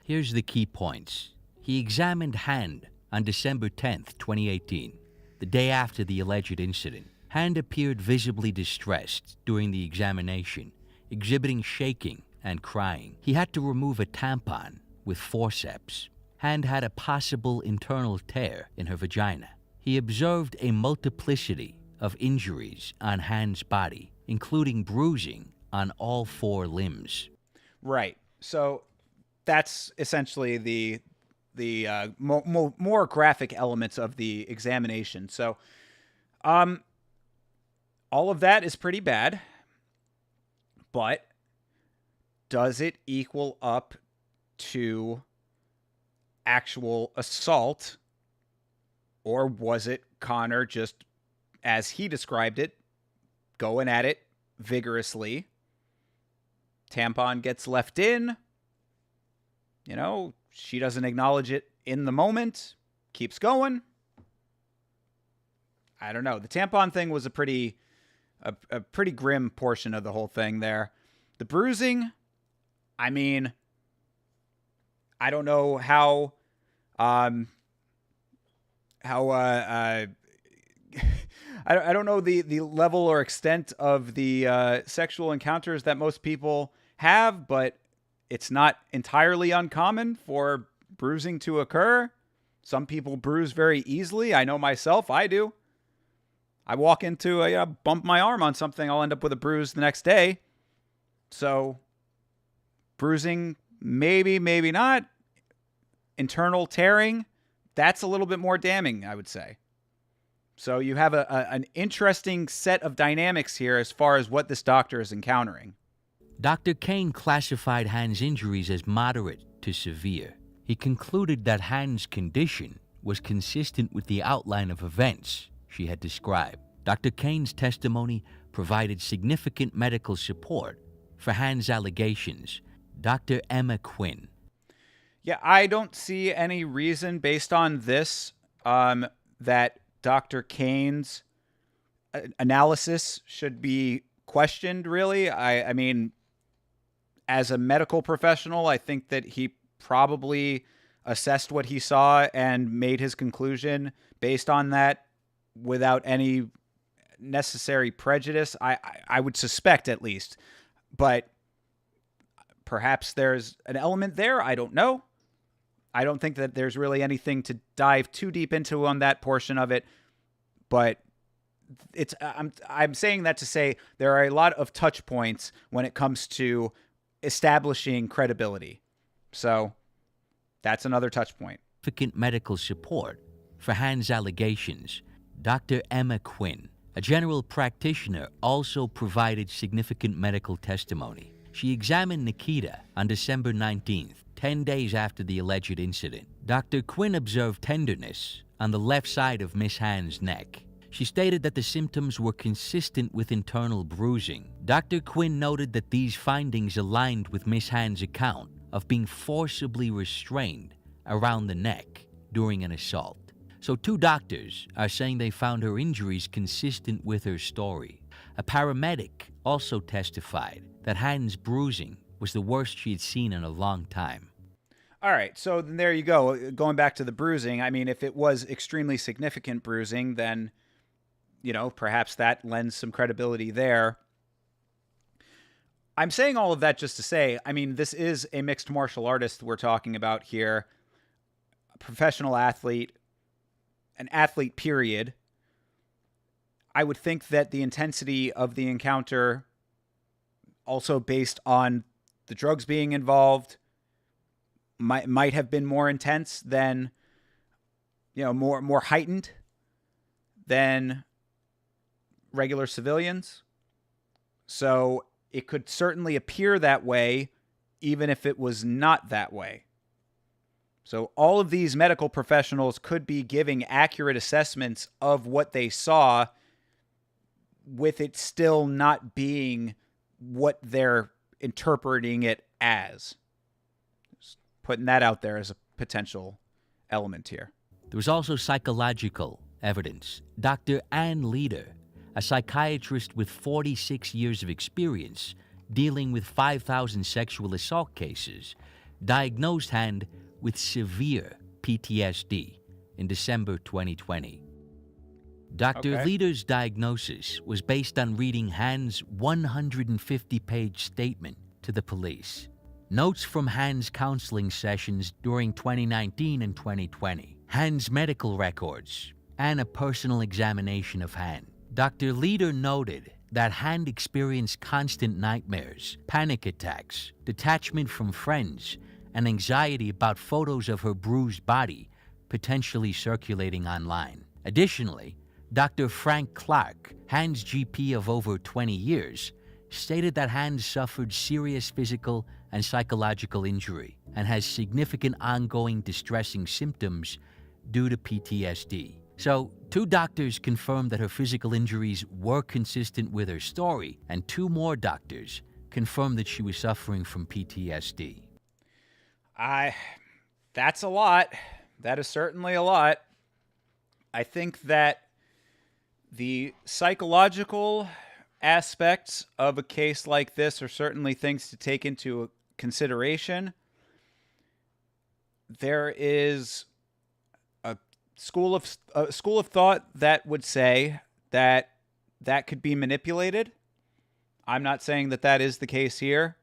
[SPEAKER 2] Here's the key points. He examined Hand on December 10th, 2018, the day after the alleged incident. Hand appeared visibly distressed during the examination, exhibiting shaking and crying. He had to remove a tampon with forceps. Hand had a possible internal tear in her vagina. He observed a multiplicity of injuries on Hand's body, including bruising on all 4 limbs.
[SPEAKER 1] Right. So that's essentially the more graphic elements of the examination. So all of that is pretty bad, but does it equal up to actual assault, or was it Conor just, as he described it, going at it vigorously? Tampon gets left in, she doesn't acknowledge it in the moment, keeps going. I don't know. The tampon thing was a pretty a pretty grim portion of the whole thing there. The bruising, I mean, I don't know how I don't know the level or extent of the sexual encounters that most people have, but it's not entirely uncommon for bruising to occur. Some people bruise very easily. I know myself, I do. I walk into bump my arm on something, I'll end up with a bruise the next day. So bruising, maybe, maybe not. Internal tearing, that's a little bit more damning, I would say. So you have an interesting set of dynamics here as far as what this doctor is encountering.
[SPEAKER 2] Dr. Kane classified Han's injuries as moderate to severe. He concluded that Han's condition was consistent with the outline of events she had described. Dr. Kane's testimony provided significant medical support for Han's allegations. Dr. Emma Quinn.
[SPEAKER 1] Yeah, I don't see any reason based on this that Dr. Kane's analysis should be questioned, really. I mean, as a medical professional, I think that he probably assessed what he saw and made his conclusion based on that without any necessary prejudice. I would suspect, at least. But perhaps there's an element there. I don't know. I don't think that there's really anything to dive too deep into on that portion of it. But I'm saying that to say there are a lot of touch points when it comes to establishing credibility. So that's another touch point.
[SPEAKER 2] Significant medical support for Han's allegations. Dr. Emma Quinn, a general practitioner, also provided significant medical testimony. She examined Nikita on December 19th, 10 days after the alleged incident. Dr. Quinn observed tenderness on the left side of Miss Han's neck. She stated that the symptoms were consistent with internal bruising. Dr. Quinn noted that these findings aligned with Miss Han's account of being forcibly restrained around the neck during an assault. So 2 doctors are saying they found her injuries consistent with her story. A paramedic also testified that Han's bruising was the worst she had seen in a long time.
[SPEAKER 1] All right, so then there you go. Going back to the bruising, I mean, if it was extremely significant bruising, then, perhaps that lends some credibility there. I'm saying all of that just to say, I mean, this is a mixed martial artist we're talking about here, a professional athlete, an athlete, period. I would think that the intensity of the encounter, also based on the drugs being involved, might have been more intense than, more heightened than regular civilians. So it could certainly appear that way, even if it was not that way. So all of these medical professionals could be giving accurate assessments of what they saw, with it still not being what they're interpreting it as. Just putting that out there as a potential element here.
[SPEAKER 2] There was also psychological evidence. Dr. Ann Leader, a psychiatrist with 46 years of experience dealing with 5,000 sexual assault cases, diagnosed Han with severe PTSD in December 2020. Dr. Leader's diagnosis was based on reading Han's 150-page statement to the police, notes from Han's counseling sessions during 2019 and 2020, Han's medical records, and a personal examination of Han. Dr. Leader noted that Han experienced constant nightmares, panic attacks, detachment from friends, and anxiety about photos of her bruised body potentially circulating online. Additionally, Dr. Frank Clark, Han's GP of over 20 years, stated that Han suffered serious physical and psychological injury and has significant ongoing distressing symptoms due to PTSD. So, 2 doctors confirmed that her physical injuries were consistent with her story, and 2 more doctors confirmed that she was suffering from PTSD.
[SPEAKER 1] That's a lot. That is certainly a lot. I think that the psychological aspects of a case like this are certainly things to take into consideration. There is a school of thought that would say that that could be manipulated. I'm not saying that that is the case here.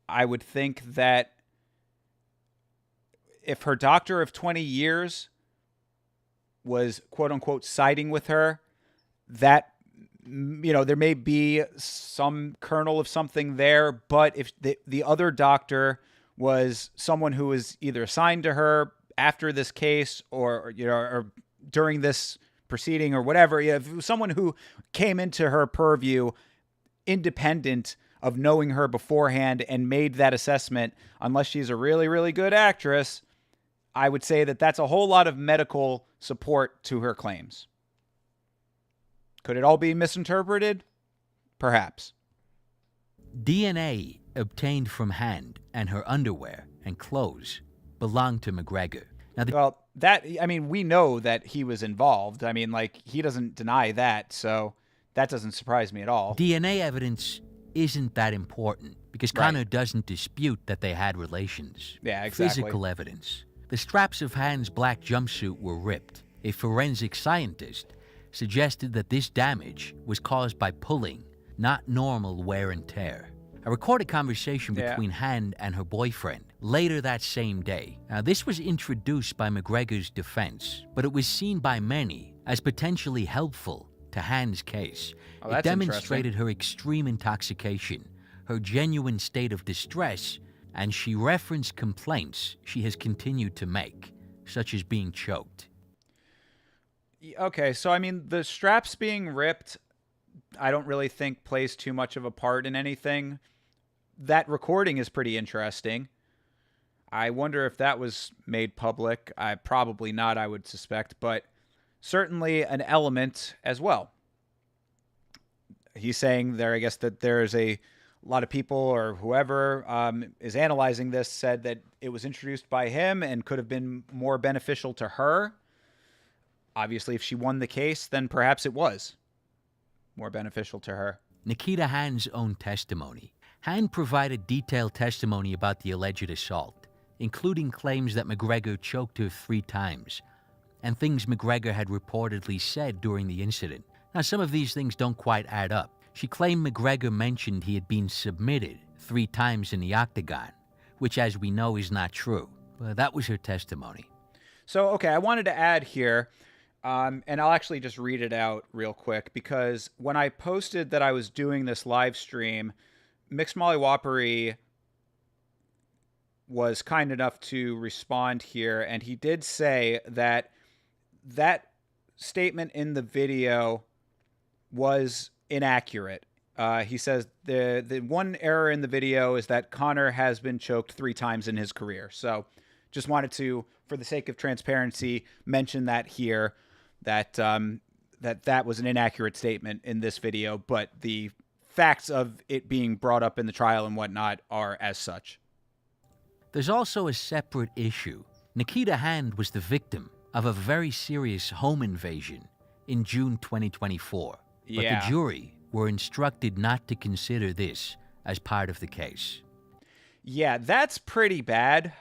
[SPEAKER 1] I would think that if her doctor of 20 years was quote unquote siding with her, that, there may be some kernel of something there. But if the other doctor was someone who was either assigned to her after this case or during this proceeding or whatever, if it was someone who came into her purview independent of knowing her beforehand and made that assessment, unless she's a really, really good actress, I would say that that's a whole lot of medical support to her claims. Could it all be misinterpreted? Perhaps.
[SPEAKER 2] DNA obtained from Hand and her underwear and clothes belonged to McGregor. Now,
[SPEAKER 1] we know that he was involved. He doesn't deny that, so that doesn't surprise me at all.
[SPEAKER 2] DNA evidence isn't that important because Conor doesn't dispute that they had relations.
[SPEAKER 1] Yeah, exactly.
[SPEAKER 2] Physical evidence. The straps of Hand's black jumpsuit were ripped. A forensic scientist suggested that this damage was caused by pulling, not normal wear and tear. A recorded conversation between Hand and her boyfriend later that same day. Now, this was introduced by McGregor's defense, but it was seen by many as potentially helpful to Hand's case. It demonstrated her extreme intoxication, her genuine state of distress, and she referenced complaints she has continued to make, such as being choked.
[SPEAKER 1] Okay, so the straps being ripped, I don't really think plays too much of a part in anything. That recording is pretty interesting. I wonder if that was made public. Probably not, I would suspect, but certainly an element as well. He's saying there, I guess, that there's a lot of people or whoever is analyzing this said that it was introduced by him and could have been more beneficial to her. Obviously, if she won the case, then perhaps it was more beneficial to her.
[SPEAKER 2] Nikita Hand's own testimony. Hand provided detailed testimony about the alleged assault, including claims that McGregor choked her 3 times, and things McGregor had reportedly said during the incident. Now, some of these things don't quite add up. She claimed McGregor mentioned he had been submitted 3 times in the octagon, which, as we know, is not true. But that was her testimony.
[SPEAKER 1] So, okay, I wanted to add here, and I'll actually just read it out real quick, because when I posted that I was doing this live stream, MixedMollyWhoppery was kind enough to respond here, and he did say that that statement in the video was inaccurate. He says the one error in the video is that Conor has been choked 3 times in his career. So just wanted to, for the sake of transparency, mention that here, that that was an inaccurate statement in this video, but the facts of it being brought up in the trial and whatnot are as such.
[SPEAKER 2] There's also a separate issue. Nikita Hand was the victim of a very serious home invasion in June 2024. But the jury were instructed not to consider this as part of the case.
[SPEAKER 1] Yeah, that's pretty bad,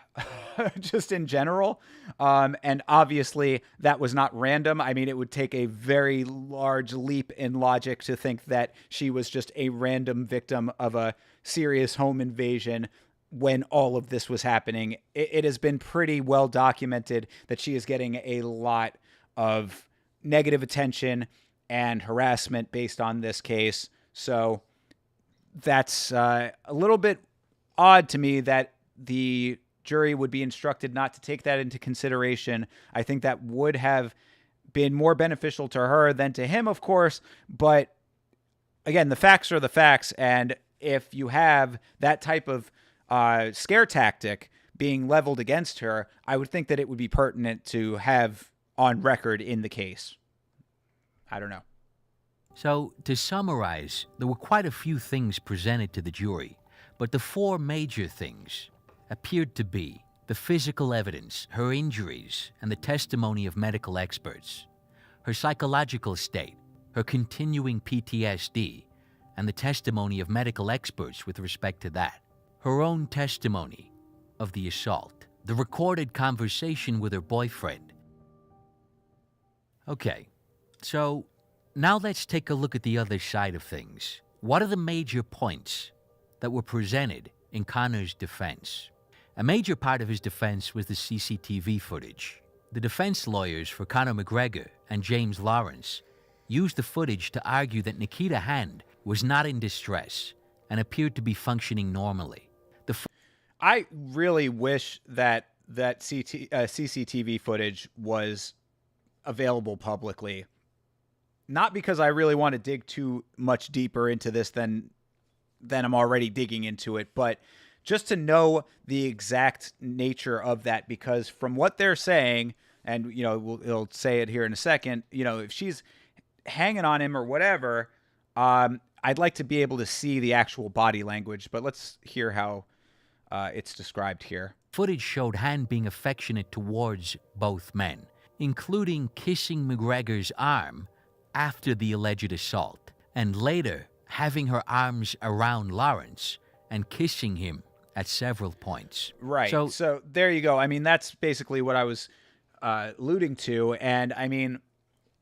[SPEAKER 1] just in general. And obviously, that was not random. It would take a very large leap in logic to think that she was just a random victim of a serious home invasion when all of this was happening. It has been pretty well documented that she is getting a lot of negative attention and harassment based on this case. So that's a little bit odd to me that the jury would be instructed not to take that into consideration. I think that would have been more beneficial to her than to him, of course. But again, the facts are the facts. And if you have that type of scare tactic being leveled against her, I would think that it would be pertinent to have on record in the case. I don't know.
[SPEAKER 2] So, to summarize, there were quite a few things presented to the jury, but the 4 major things appeared to be the physical evidence, her injuries, and the testimony of medical experts, her psychological state, her continuing PTSD, and the testimony of medical experts with respect to that. Her own testimony of the assault, the recorded conversation with her boyfriend. Okay, so now let's take a look at the other side of things. What are the major points that were presented in Conor's defense? A major part of his defense was the CCTV footage. The defense lawyers for Conor McGregor and James Lawrence used the footage to argue that Nikita Hand was not in distress and appeared to be functioning normally.
[SPEAKER 1] I really wish that CCTV footage was available publicly. Not because I really want to dig too much deeper into this than I'm already digging into it, but just to know the exact nature of that, because from what they're saying, and it'll say it here in a second, if she's hanging on him or whatever, I'd like to be able to see the actual body language, but let's hear how it's described here.
[SPEAKER 2] Footage showed Hand being affectionate towards both men, including kissing McGregor's arm after the alleged assault, and later having her arms around Lawrence and kissing him at several points.
[SPEAKER 1] Right. So there you go. I mean, that's basically what I was alluding to. And I mean,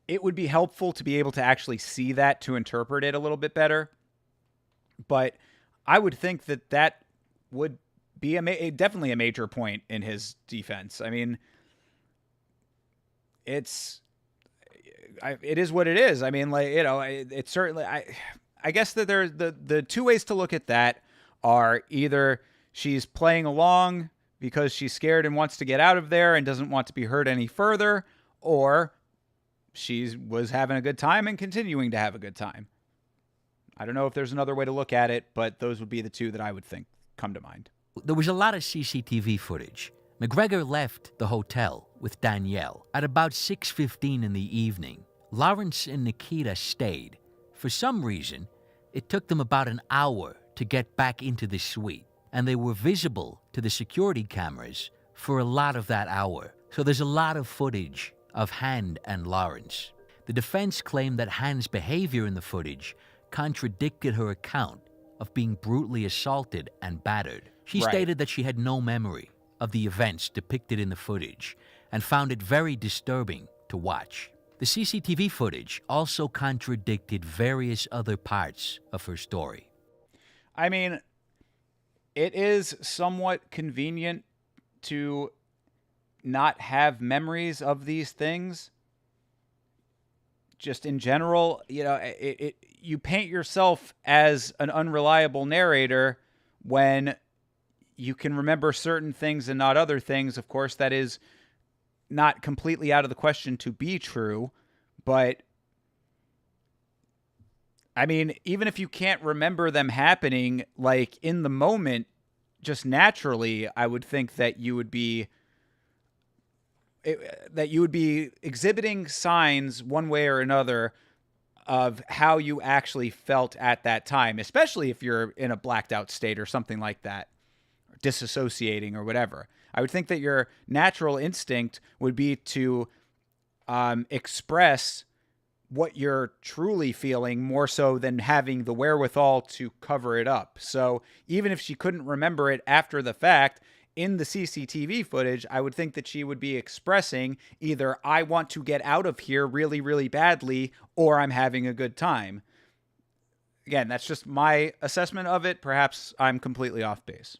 [SPEAKER 1] it would be helpful to be able to actually see that to interpret it a little bit better. But I would think that would be definitely a major point in his defense. I mean, it is what it is. I mean, it's certainly, I guess that the two ways to look at that are either she's playing along because she's scared and wants to get out of there and doesn't want to be hurt any further, or she was having a good time and continuing to have a good time. I don't know if there's another way to look at it, but those would be the two that I would think come to mind.
[SPEAKER 2] There was a lot of CCTV footage. McGregor left the hotel with Danielle at about 6:15 in the evening. Lawrence and Nikita stayed. For some reason, it took them about an hour to get back into the suite, and they were visible to the security cameras for a lot of that hour. So there's a lot of footage of Hand and Lawrence. The defense claimed that Hand's behavior in the footage contradicted her account of being brutally assaulted and battered. She stated that she had no memory of the events depicted in the footage and found it very disturbing to watch. The CCTV footage also contradicted various other parts of her story.
[SPEAKER 1] I mean, it is somewhat convenient to not have memories of these things. Just in general, you paint yourself as an unreliable narrator when you can remember certain things and not other things. Of course, that is not completely out of the question to be true, but I mean, even if you can't remember them happening, like in the moment, just naturally, I would think that you would be exhibiting signs one way or another of how you actually felt at that time, especially if you're in a blacked out state or something like that, or disassociating or whatever. I would think that your natural instinct would be to express what you're truly feeling more so than having the wherewithal to cover it up. So even if she couldn't remember it after the fact, in the CCTV footage, I would think that she would be expressing either I want to get out of here really, really badly, or I'm having a good time. Again, that's just my assessment of it. Perhaps I'm completely off base.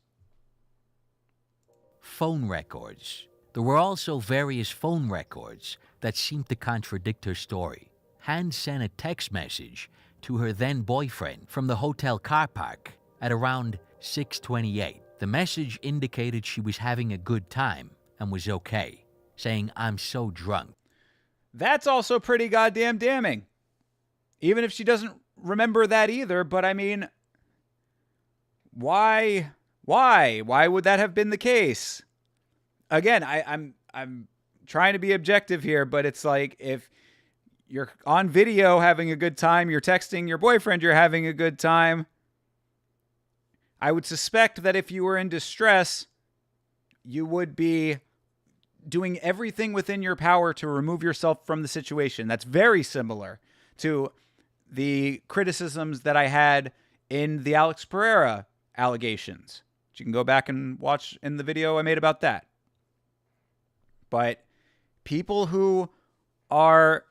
[SPEAKER 2] Phone records. There were also various phone records that seemed to contradict her story. Hand sent a text message to her then boyfriend from the hotel car park at around 6:28. The message indicated she was having a good time and was okay, saying, "I'm so drunk."
[SPEAKER 1] That's also pretty goddamn damning. Even if she doesn't remember that either, but I mean, why? Why would that have been the case? Again, I'm trying to be objective here, but it's like if you're on video having a good time, you're texting your boyfriend you're having a good time, I would suspect that if you were in distress, you would be doing everything within your power to remove yourself from the situation. That's very similar to the criticisms that I had in the Alex Pereira allegations. You can go back and watch in the video I made about that. But people who are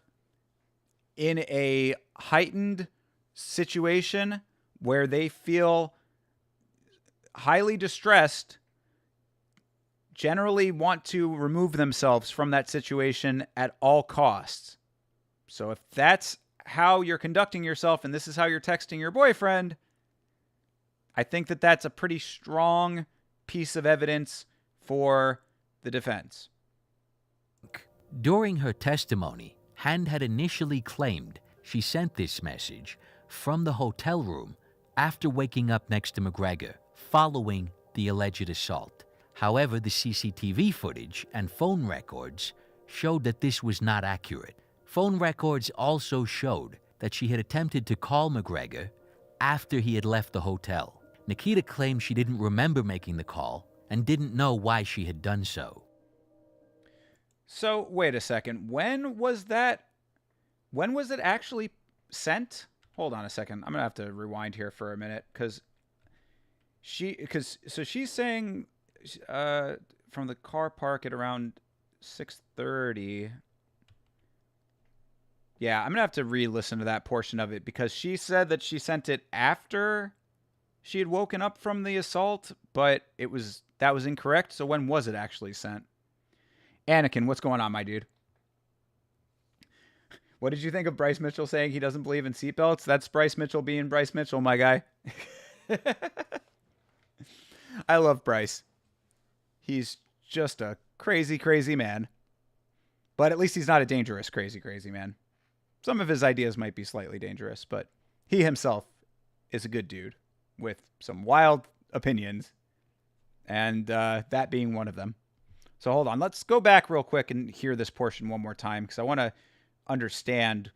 [SPEAKER 1] in a heightened situation where they feel highly distressed generally want to remove themselves from that situation at all costs. So if that's how you're conducting yourself and this is how you're texting your boyfriend, I think that that's a pretty strong piece of evidence for the defense.
[SPEAKER 2] During her testimony, Hand had initially claimed she sent this message from the hotel room after waking up next to McGregor following the alleged assault. However, the CCTV footage and phone records showed that this was not accurate. Phone records also showed that she had attempted to call McGregor after he had left the hotel. Nikita claimed she didn't remember making the call and didn't know why she had done so.
[SPEAKER 1] So, wait a second. When was that? When was it actually sent? Hold on a second. I'm going to have to rewind here for a minute because she's saying from the car park at around 6:30. Yeah, I'm going to have to re-listen to that portion of it because she said that she sent it after she had woken up from the assault, but that was incorrect. So when was it actually sent? Anakin, what's going on, my dude? What did you think of Bryce Mitchell saying he doesn't believe in seatbelts? That's Bryce Mitchell being Bryce Mitchell, my guy. I love Bryce. He's just a crazy, crazy man. But at least he's not a dangerous, crazy, crazy man. Some of his ideas might be slightly dangerous, but he himself is a good dude with some wild opinions, and that being one of them. So hold on. Let's go back real quick and hear this portion one more time because I want to understand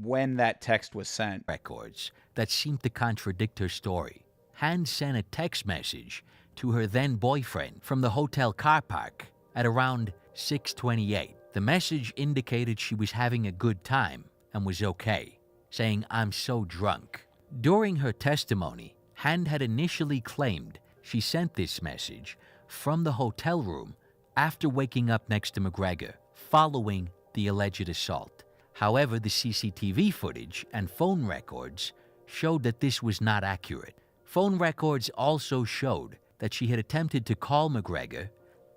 [SPEAKER 1] when that text was sent.
[SPEAKER 2] Records that seemed to contradict her story. Hand sent a text message to her then boyfriend from the hotel car park at around 6:28. The message indicated she was having a good time and was okay, saying, "I'm so drunk." During her testimony, Hand had initially claimed she sent this message from the hotel room after waking up next to McGregor following the alleged assault. However, the CCTV footage and phone records showed that this was not accurate. Phone records also showed that she had attempted to call McGregor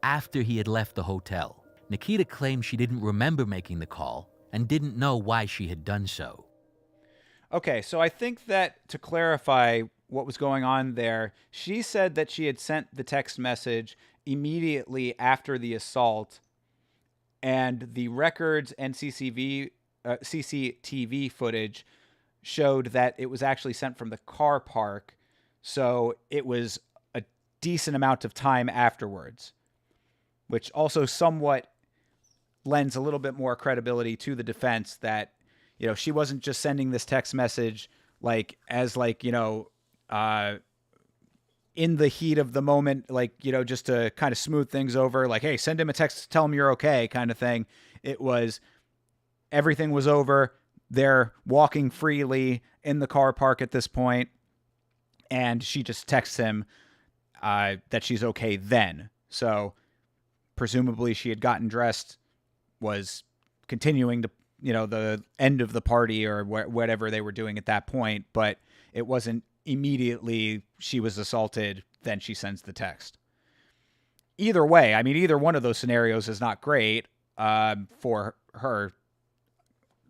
[SPEAKER 2] after he had left the hotel. Nikita claimed she didn't remember making the call and didn't know why she had done so.
[SPEAKER 1] Okay, so I think that to clarify what was going on there, she said that she had sent the text message immediately after the assault, and the records and CCTV footage showed that it was actually sent from the car park, so it was a decent amount of time afterwards, which also somewhat lends a little bit more credibility to the defense that, you know, she wasn't just sending this text message in the heat of the moment, just to kind of smooth things over, like, hey, send him a text, tell him you're okay, kind of thing. It was, everything was over. They're walking freely in the car park at this point, and she just texts him that she's okay then. So presumably she had gotten dressed, was continuing to, the end of the party or whatever they were doing at that point, but it wasn't immediately she was assaulted, then she sends the text. Either way, I mean, either one of those scenarios is not great for her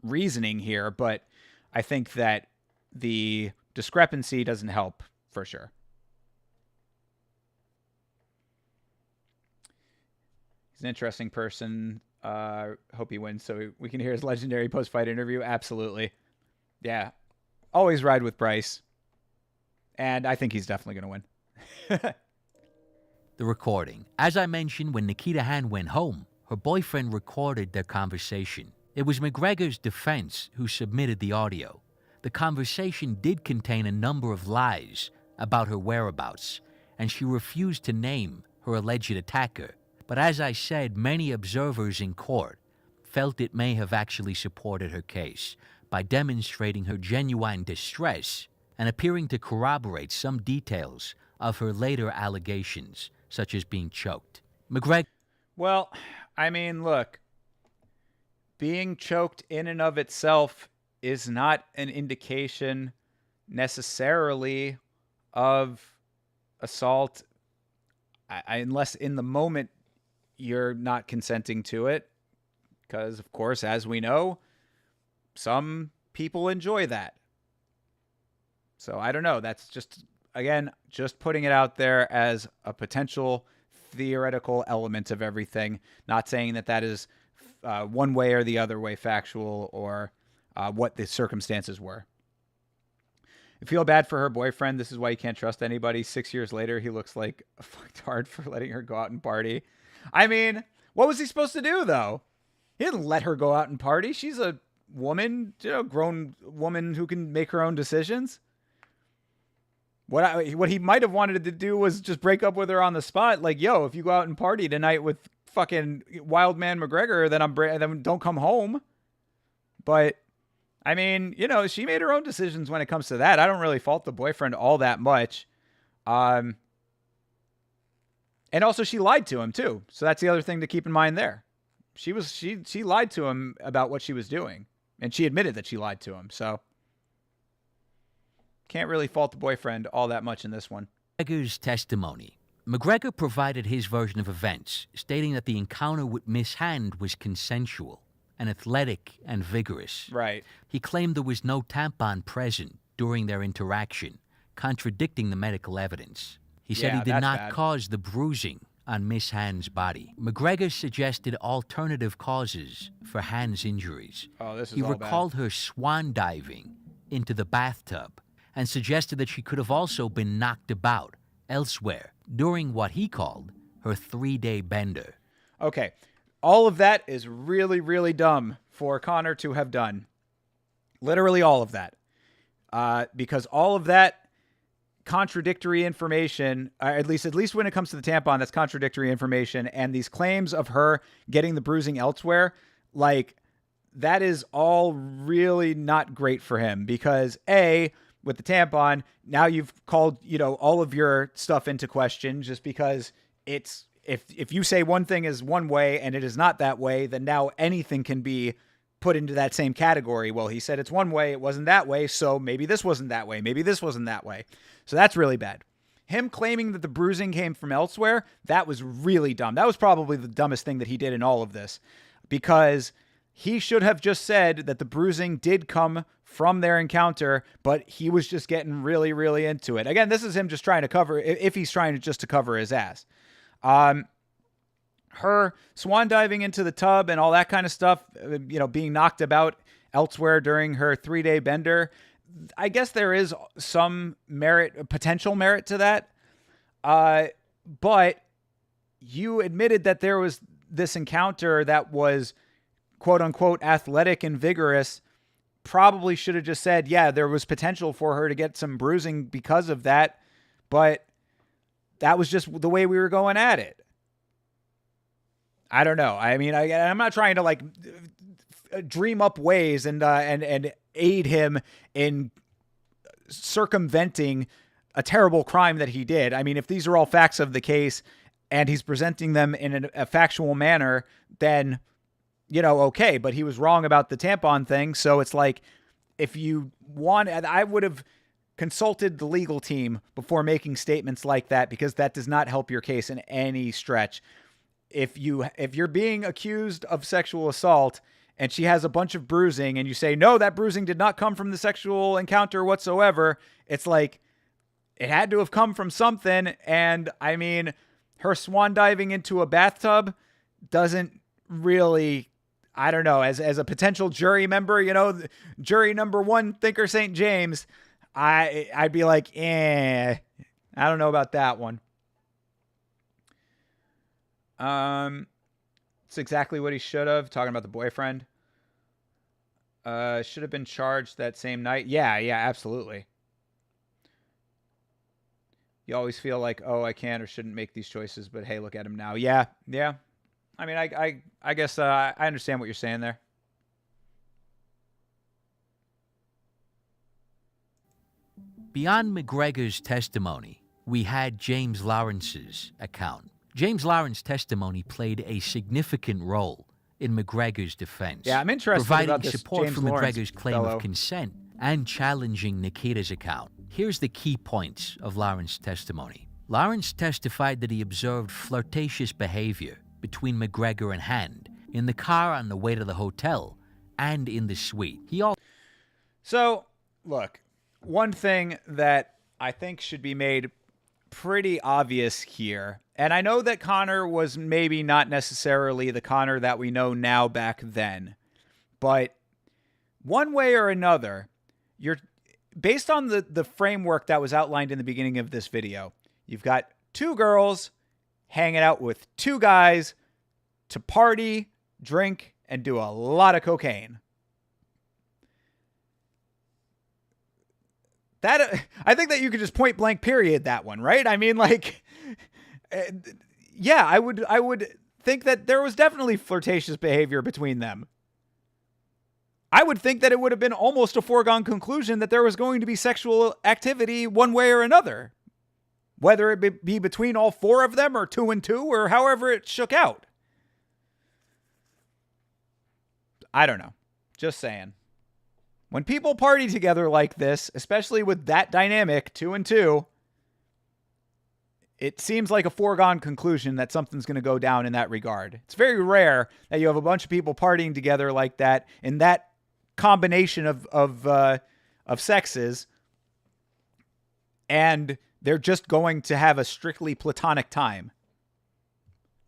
[SPEAKER 1] reasoning here, but I think that the discrepancy doesn't help for sure. He's an interesting person. Hope he wins so we can hear his legendary post-fight interview. Absolutely. Yeah. Always ride with Bryce. And I think he's definitely going to win.
[SPEAKER 2] The recording. As I mentioned, when Nikita Hand went home, her boyfriend recorded their conversation. It was McGregor's defense who submitted the audio. The conversation did contain a number of lies about her whereabouts, and she refused to name her alleged attacker. But as I said, many observers in court felt it may have actually supported her case by demonstrating her genuine distress and appearing to corroborate some details of her later allegations, such as being choked. McGregor.
[SPEAKER 1] Well, I mean, look, being choked in and of itself is not an indication necessarily of assault, unless in the moment you're not consenting to it. Because, of course, as we know, some people enjoy that. So I don't know. That's just, again, just putting it out there as a potential theoretical element of everything. Not saying that that is one way or the other way factual or what the circumstances were. I feel bad for her boyfriend. This is why you can't trust anybody. 6 years later, he looks like a fucktard for letting her go out and party. I mean, what was he supposed to do, though? He didn't let her go out and party. She's a woman, grown woman who can make her own decisions. What he might have wanted to do was just break up with her on the spot. Like, yo, if you go out and party tonight with fucking Wild Man McGregor, then don't come home. But I mean, she made her own decisions when it comes to that. I don't really fault the boyfriend all that much. And also she lied to him too. So that's the other thing to keep in mind there. She lied to him about what she was doing, and she admitted that she lied to him. So can't really fault the boyfriend all that much in this one.
[SPEAKER 2] McGregor's testimony. McGregor provided his version of events, stating that the encounter with Miss Hand was consensual and athletic and vigorous.
[SPEAKER 1] Right.
[SPEAKER 2] He claimed there was no tampon present during their interaction, contradicting the medical evidence. He said he did not cause the bruising on Miss Hand's body. McGregor suggested alternative causes for Hand's injuries.
[SPEAKER 1] Oh, this is
[SPEAKER 2] He
[SPEAKER 1] all
[SPEAKER 2] recalled her swan diving into the bathtub and suggested that she could have also been knocked about elsewhere during what he called her 3-day bender.
[SPEAKER 1] Okay. All of that is really, really dumb for Conor to have done. Literally all of that. Because all of that contradictory information, at least when it comes to the tampon, that's contradictory information. And these claims of her getting the bruising elsewhere, like, that is all really not great for him. Because with the tampon, now you've called, all of your stuff into question just because it's, if you say one thing is one way and it is not that way, then now anything can be put into that same category. Well, he said it's one way, it wasn't that way, so maybe this wasn't that way, maybe this wasn't that way. So that's really bad. Him claiming that the bruising came from elsewhere, that was really dumb. That was probably the dumbest thing that he did in all of this, because he should have just said that the bruising did come from their encounter, but he was just getting really, really into it. Again, this is him just trying to cover, if he's trying to just to cover his ass. Her swan diving into the tub and all that kind of stuff, being knocked about elsewhere during her 3-day bender, I guess there is some potential merit to that. But you admitted that there was this encounter that was quote unquote athletic and vigorous. Probably should have just said, yeah, there was potential for her to get some bruising because of that. But that was just the way we were going at it. I don't know. I mean, I'm not trying to dream up ways and aid him in circumventing a terrible crime that he did. I mean, if these are all facts of the case and he's presenting them in a factual manner, then, okay, but he was wrong about the tampon thing. So it's like, if you want, I would have consulted the legal team before making statements like that, because that does not help your case in any stretch. If you're being accused of sexual assault and she has a bunch of bruising and you say, no, that bruising did not come from the sexual encounter whatsoever, it's like, it had to have come from something. And I mean, her swan diving into a bathtub doesn't really, I don't know, as a potential jury member, jury number 1, Thinker St. James, I'd be like, I don't know about that one. It's exactly what he should have. Talking about the boyfriend. Should have been charged that same night. Yeah, absolutely. You always feel like, oh, I can't or shouldn't make these choices, but hey, look at him now. Yeah. I mean, I guess I understand what you're saying there.
[SPEAKER 2] Beyond McGregor's testimony, we had James Lawrence's account. James Lawrence's testimony played a significant role in McGregor's defense.
[SPEAKER 1] Yeah, I'm interested
[SPEAKER 2] providing
[SPEAKER 1] about this
[SPEAKER 2] support
[SPEAKER 1] James
[SPEAKER 2] for
[SPEAKER 1] Lawrence
[SPEAKER 2] McGregor's claim
[SPEAKER 1] fellow.
[SPEAKER 2] of consent and challenging Nikita's account. Here's the key points of Lawrence's testimony. Lawrence testified that he observed flirtatious behavior between McGregor and Hand in the car on the way to the hotel and in the suite.
[SPEAKER 1] So, look, one thing that I think should be made pretty obvious here, and I know that Conor was maybe not necessarily the Conor that we know now back then, but one way or another, you're based on the framework that was outlined in the beginning of this video, you've got two girls hanging out with two guys to party, drink, and do a lot of cocaine. That I think that you could just point blank period that one, right? I mean, like, yeah, I would think that there was definitely flirtatious behavior between them. I would think that it would have been almost a foregone conclusion that there was going to be sexual activity one way or another, whether it be between all four of them or 2 and 2 or however it shook out. I don't know. Just saying. When people party together like this, especially with that dynamic, 2 and 2, it seems like a foregone conclusion that something's going to go down in that regard. It's very rare that you have a bunch of people partying together like that in that combination of sexes, and they're just going to have a strictly platonic time.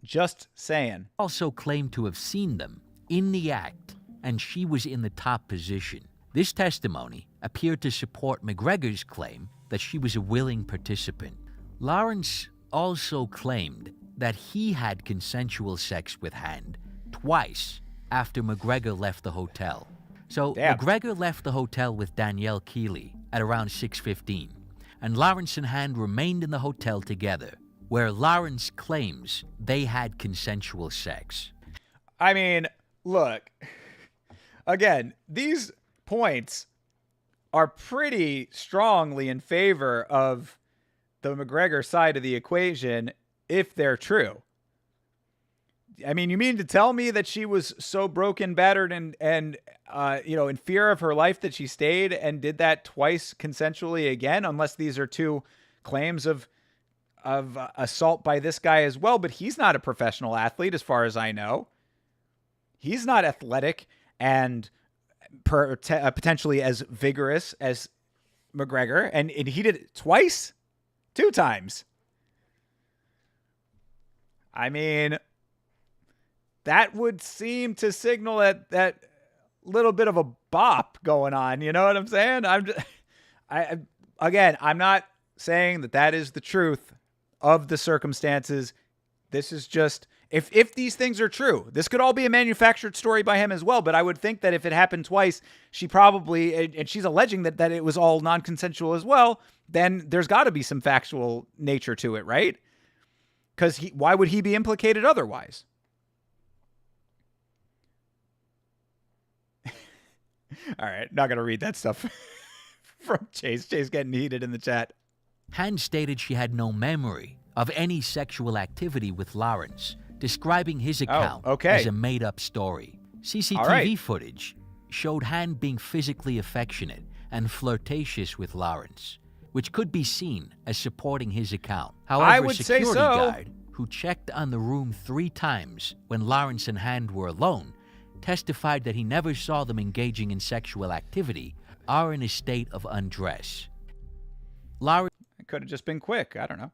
[SPEAKER 1] Just saying.
[SPEAKER 2] Also claimed to have seen them in the act, and she was in the top position. This testimony appeared to support McGregor's claim that she was a willing participant. Lawrence also claimed that he had consensual sex with Hand twice after McGregor left the hotel. So McGregor left the hotel with Danielle Keeley at around 6:15, and Lawrence and Hand remained in the hotel together, where Lawrence claims they had consensual sex.
[SPEAKER 1] I mean, look, again, these points are pretty strongly in favor of the McGregor side of the equation if they're true. I mean, you mean to tell me that she was so broken, battered, and in fear of her life that she stayed and did that twice consensually again, unless these are two claims of assault by this guy as well, but he's not a professional athlete as far as I know. He's not athletic and potentially as vigorous as McGregor, and he did it twice, 2 times. I mean, that would seem to signal that little bit of a bop going on. You know what I'm saying? I'm not saying that is the truth of the circumstances. This is just, if these things are true, this could all be a manufactured story by him as well. But I would think that if it happened twice, she probably, and she's alleging that it was all non-consensual as well, then there's got to be some factual nature to it, right? Because why would he be implicated otherwise? All right, not going to read that stuff from Chase. Chase getting heated in the chat.
[SPEAKER 2] Hand stated she had no memory of any sexual activity with Lawrence, describing his account as a made-up story. CCTV footage showed Hand being physically affectionate and flirtatious with Lawrence, which could be seen as supporting his account. However, a security guard who checked on the room 3 times when Lawrence and Hand were alone testified that he never saw them engaging in sexual activity or in a state of undress. Lawrence
[SPEAKER 1] could have just been quick. I don't know.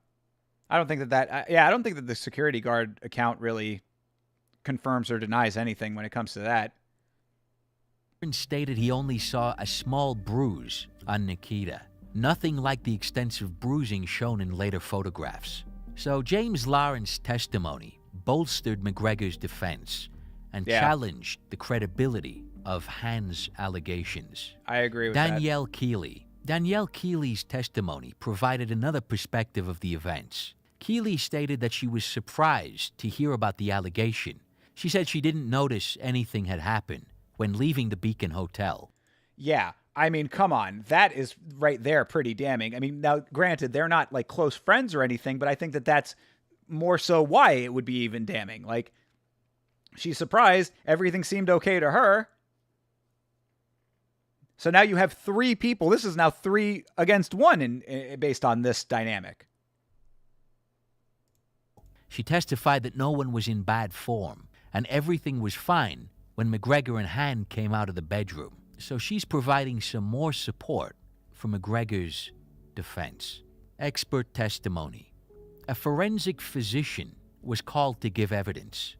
[SPEAKER 1] I don't think I don't think that the security guard account really confirms or denies anything when it comes to that.
[SPEAKER 2] Stated he only saw a small bruise on Nikita, nothing like the extensive bruising shown in later photographs. So James Lawrence's testimony bolstered McGregor's defense and challenged the credibility of Hand's allegations.
[SPEAKER 1] I agree with
[SPEAKER 2] Danielle Keeley. Danielle Keeley's testimony provided another perspective of the events. Keeley stated that she was surprised to hear about the allegation. She said she didn't notice anything had happened when leaving the Beacon Hotel.
[SPEAKER 1] Yeah, I mean, come on. That is right there pretty damning. I mean, now, granted, they're not like close friends or anything, but I think that that's more so why it would be even damning. Like, she's surprised. Everything seemed okay to her. So now you have 3 people. This is now 3 against 1 based on this dynamic.
[SPEAKER 2] She testified that no one was in bad form and everything was fine when McGregor and Hand came out of the bedroom. So she's providing some more support for McGregor's defense. Expert testimony. A forensic physician was called to give evidence.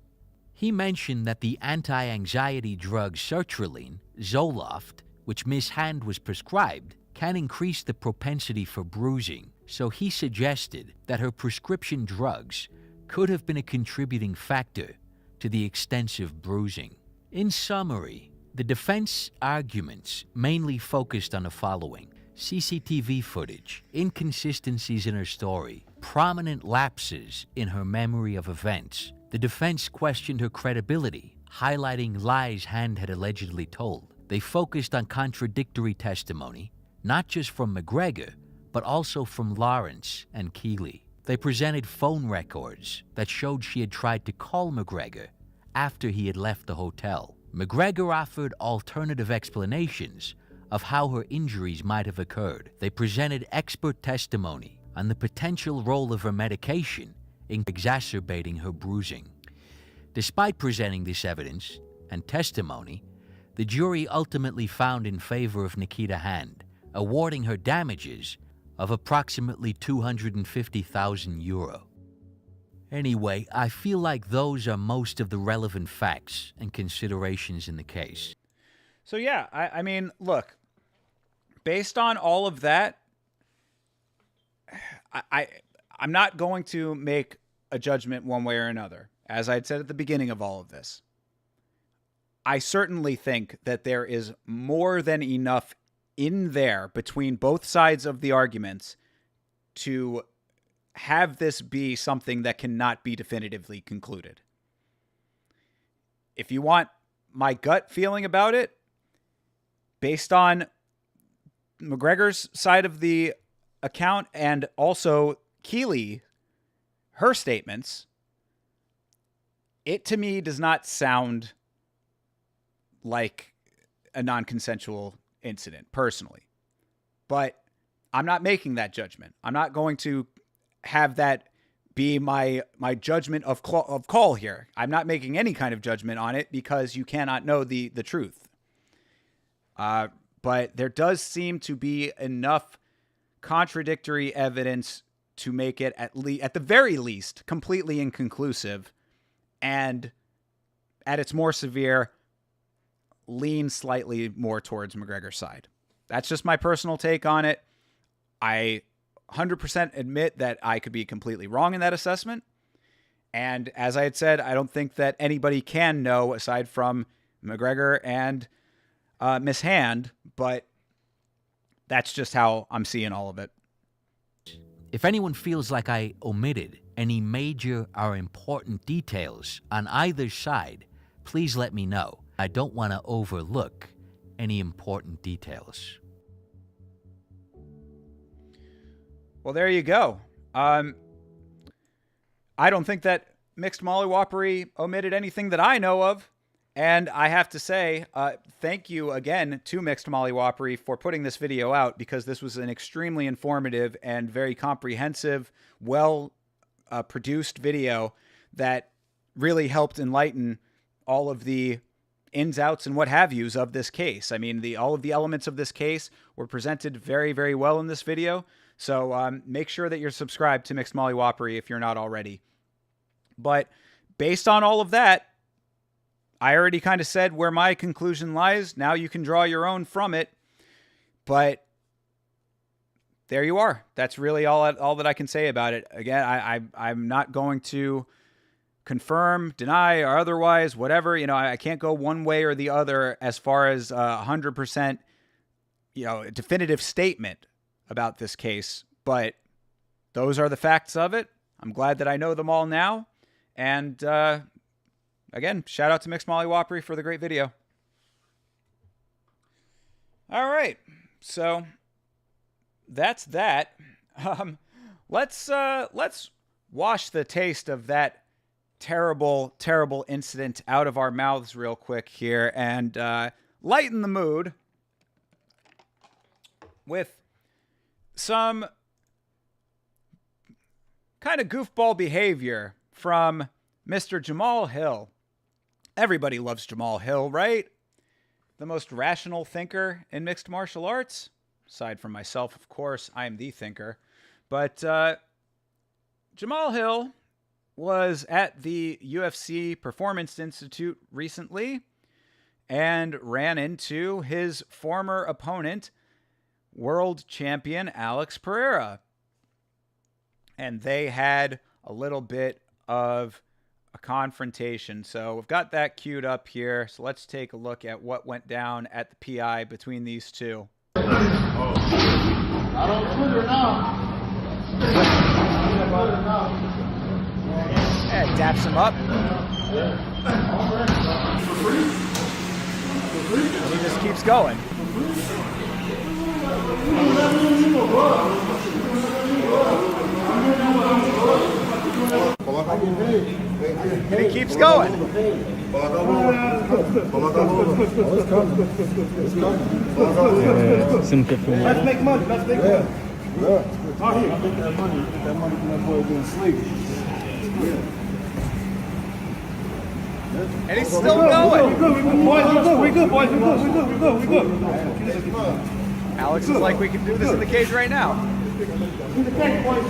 [SPEAKER 2] He mentioned that the anti-anxiety drug sertraline, Zoloft, which Miss Hand was prescribed, can increase the propensity for bruising, so he suggested that her prescription drugs could have been a contributing factor to the extensive bruising. In summary, the defense arguments mainly focused on the following: CCTV footage, inconsistencies in her story, prominent lapses in her memory of events. The defense questioned her credibility, highlighting lies Hand had allegedly told. They focused on contradictory testimony, not just from McGregor, but also from Lawrence and Keeley. They presented phone records that showed she had tried to call McGregor after he had left the hotel. McGregor offered alternative explanations of how her injuries might have occurred. They presented expert testimony on the potential role of her medication in exacerbating her bruising. Despite presenting this evidence and testimony, the jury ultimately found in favor of Nikita Hand, awarding her damages of approximately €250,000. Anyway, I feel like those are most of the relevant facts and considerations in the case.
[SPEAKER 1] So yeah, I mean, look, based on all of that, I'm not going to make a judgment one way or another. As I had said at the beginning of all of this, I certainly think that there is more than enough in there between both sides of the arguments to have this be something that cannot be definitively concluded. If you want my gut feeling about it, based on McGregor's side of the account and also Keeley, her statements, it to me does not sound like a non-consensual incident personally. But I'm not making that judgment. I'm not going to have that be my judgment of call here. I'm not making any kind of judgment on it because you cannot know the truth. But there does seem to be enough contradictory evidence to make it at the very least completely inconclusive, and at its more severe, lean slightly more towards McGregor's side. That's just my personal take on it. I 100% admit that I could be completely wrong in that assessment. And as I had said, I don't think that anybody can know aside from McGregor and Miss Hand, but that's just how I'm seeing all of it.
[SPEAKER 2] If anyone feels like I omitted any major or important details on either side, please let me know. I don't want to overlook any important details.
[SPEAKER 1] Well, there you go. I don't think that MixedMollyWhoppery omitted anything that I know of. And I have to say, thank you again to MixedMollyWhoppery for putting this video out, because this was an extremely informative and very comprehensive, well-produced video that really helped enlighten all of the ins, outs, and what have yous of this case. I mean, all of the elements of this case were presented very, very well in this video. So make sure that you're subscribed to MixedMollyWhoppery if you're not already. But based on all of that, I already kind of said where my conclusion lies. Now you can draw your own from it. But there you are. That's really all that I can say about it. Again, I'm not going to confirm, deny, or otherwise, whatever. You know, I can't go one way or the other as far as 100%, definitive statement about this case. But those are the facts of it. I'm glad that I know them all now. And again, shout out to MixedMollyWhoppery for the great video. All right. So that's that. Let's wash the taste of that terrible, terrible incident out of our mouths real quick here and lighten the mood with some kind of goofball behavior from Mr. Jamahal Hill. Everybody loves Jamahal Hill, right? The most rational thinker in mixed martial arts. Aside from myself, of course, I am the thinker. But Jamahal Hill was at the UFC Performance Institute recently and ran into his former opponent, world champion Alex Pereira. And they had a little bit of a confrontation. So we've got that queued up here. So let's take a look at what went down at the PI between these two.
[SPEAKER 3] Not on Twitter now.
[SPEAKER 1] Yeah, daps him up. He just keeps going. And he keeps going.
[SPEAKER 3] Let's make money. Let's make money. I think that money from that boy being asleep.
[SPEAKER 1] And he's still going.
[SPEAKER 3] We good, boys. We good.
[SPEAKER 1] Alex is like, we can do this in the cage right now.
[SPEAKER 3] In the cage, boys.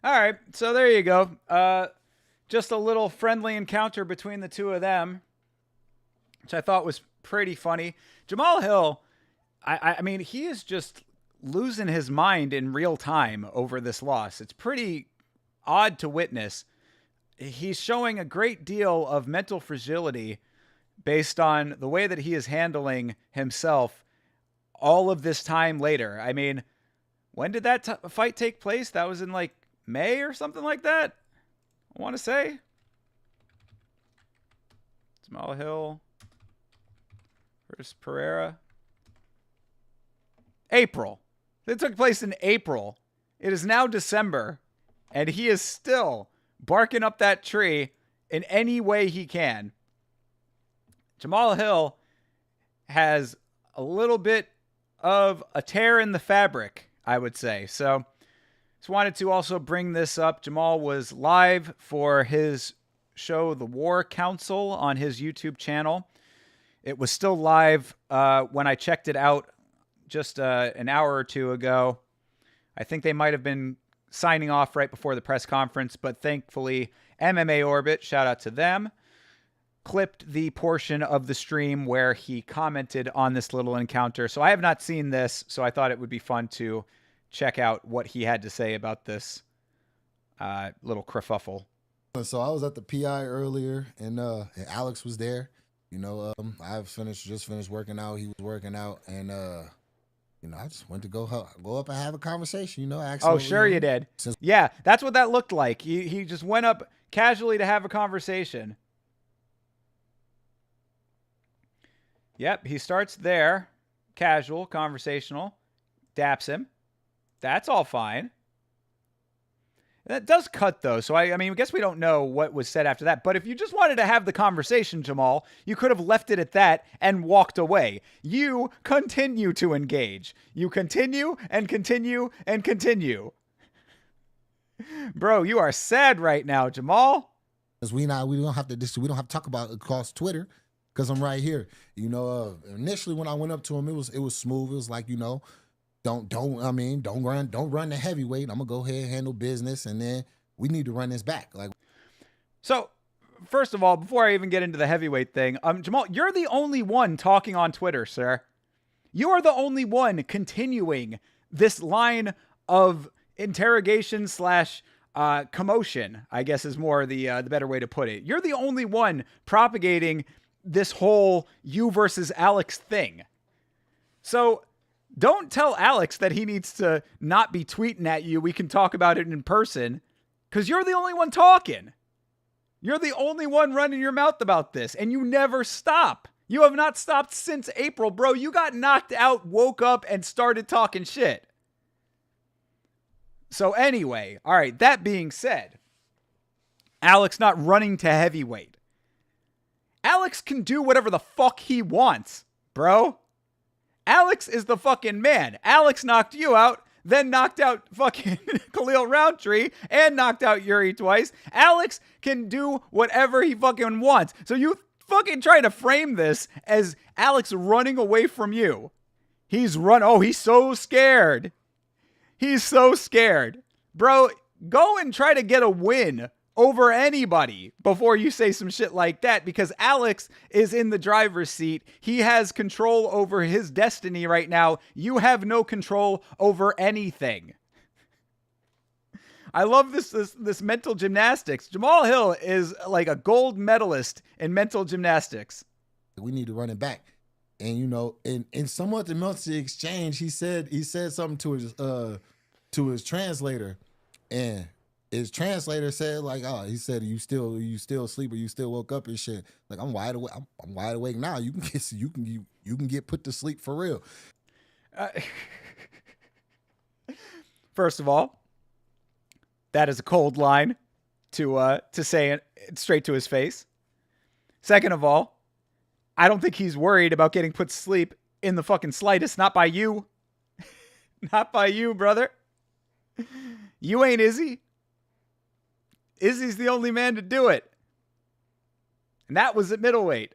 [SPEAKER 1] All right, so there you go. Just a little friendly encounter between the two of them, which I thought was pretty funny. Jamahal Hill, I mean, he is just losing his mind in real time over this loss. It's pretty odd to witness. He's showing a great deal of mental fragility based on the way that he is handling himself all of this time later. I mean, when did that fight take place? That was in like May or something like that, I want to say. Jamahal Hill versus Pereira. April. It took place in April. It is now December, and he is still barking up that tree in any way he can. Jamahal Hill has a little bit of a tear in the fabric, I would say. So just wanted to also bring this up. Jamahal was live for his show, The War Council, on his YouTube channel. It was still live when I checked it out just an hour or two ago. I think they might have been signing off right before the press conference, but thankfully MMA Orbit, shout out to them, clipped the portion of the stream where he commented on this little encounter. So I have not seen this, so I thought it would be fun to check out what he had to say about this little kerfuffle.
[SPEAKER 4] So I was at the PI earlier, and Alex was there. You know, I just finished working out. He was working out, and you know, I just went to go up and have a conversation. You know, ask him,
[SPEAKER 1] sure you did. Yeah, that's what that looked like. He just went up casually to have a conversation. Yep, he starts there, casual, conversational, daps him. That's all fine. That does cut, though, so I mean, I guess we don't know what was said after that. But if you just wanted to have the conversation, Jamahal, you could have left it at that and walked away. You continue to engage. You continue and continue and continue. Bro, you are sad right now, Jamahal.
[SPEAKER 4] Because we don't have to talk about it across Twitter, because I'm right here. You know, initially when I went up to him, it was smooth. It was like, you know, don't run the heavyweight. I'm gonna go ahead and handle business, and then we need to run this back. Like,
[SPEAKER 1] so first of all, before I even get into the heavyweight thing, Jamahal, you're the only one talking on Twitter, sir. You are the only one continuing this line of interrogation / commotion, I guess is more the better way to put it. You're the only one propagating this whole you versus Alex thing. So Don't tell Alex that he needs to not be tweeting at you. We can talk about it in person because you're the only one talking. You're the only one running your mouth about this, and you never stop. You have not stopped since April, bro. You got knocked out, woke up, and started talking shit. So anyway, all right, that being said, Alex not running to heavyweight. Alex can do whatever the fuck he wants, bro. Alex is the fucking man. Alex knocked you out, then knocked out fucking Khalil Roundtree, and knocked out Yuri twice. Alex can do whatever he fucking wants. So you fucking try to frame this as Alex running away from you. He's so scared. He's so scared. Bro, go and try to get a win over anybody before you say some shit like that, because Alex is in the driver's seat. He has control over his destiny right now. You have no control over anything. I love this mental gymnastics. Jamahal Hill is like a gold medalist in mental gymnastics.
[SPEAKER 4] We need to run it back. And, you know, in somewhat the multi exchange, he said something to his translator, and his translator said, like, oh, he said, you still asleep, or you still woke up and shit. Like, I'm wide awake. I'm wide awake now. You can get put to sleep for real.
[SPEAKER 1] First of all, that is a cold line to say it straight to his face. Second of all, I don't think he's worried about getting put to sleep in the fucking slightest. Not by you. Not by you, brother. You ain't Izzy. Izzy's the only man to do it. And that was at middleweight.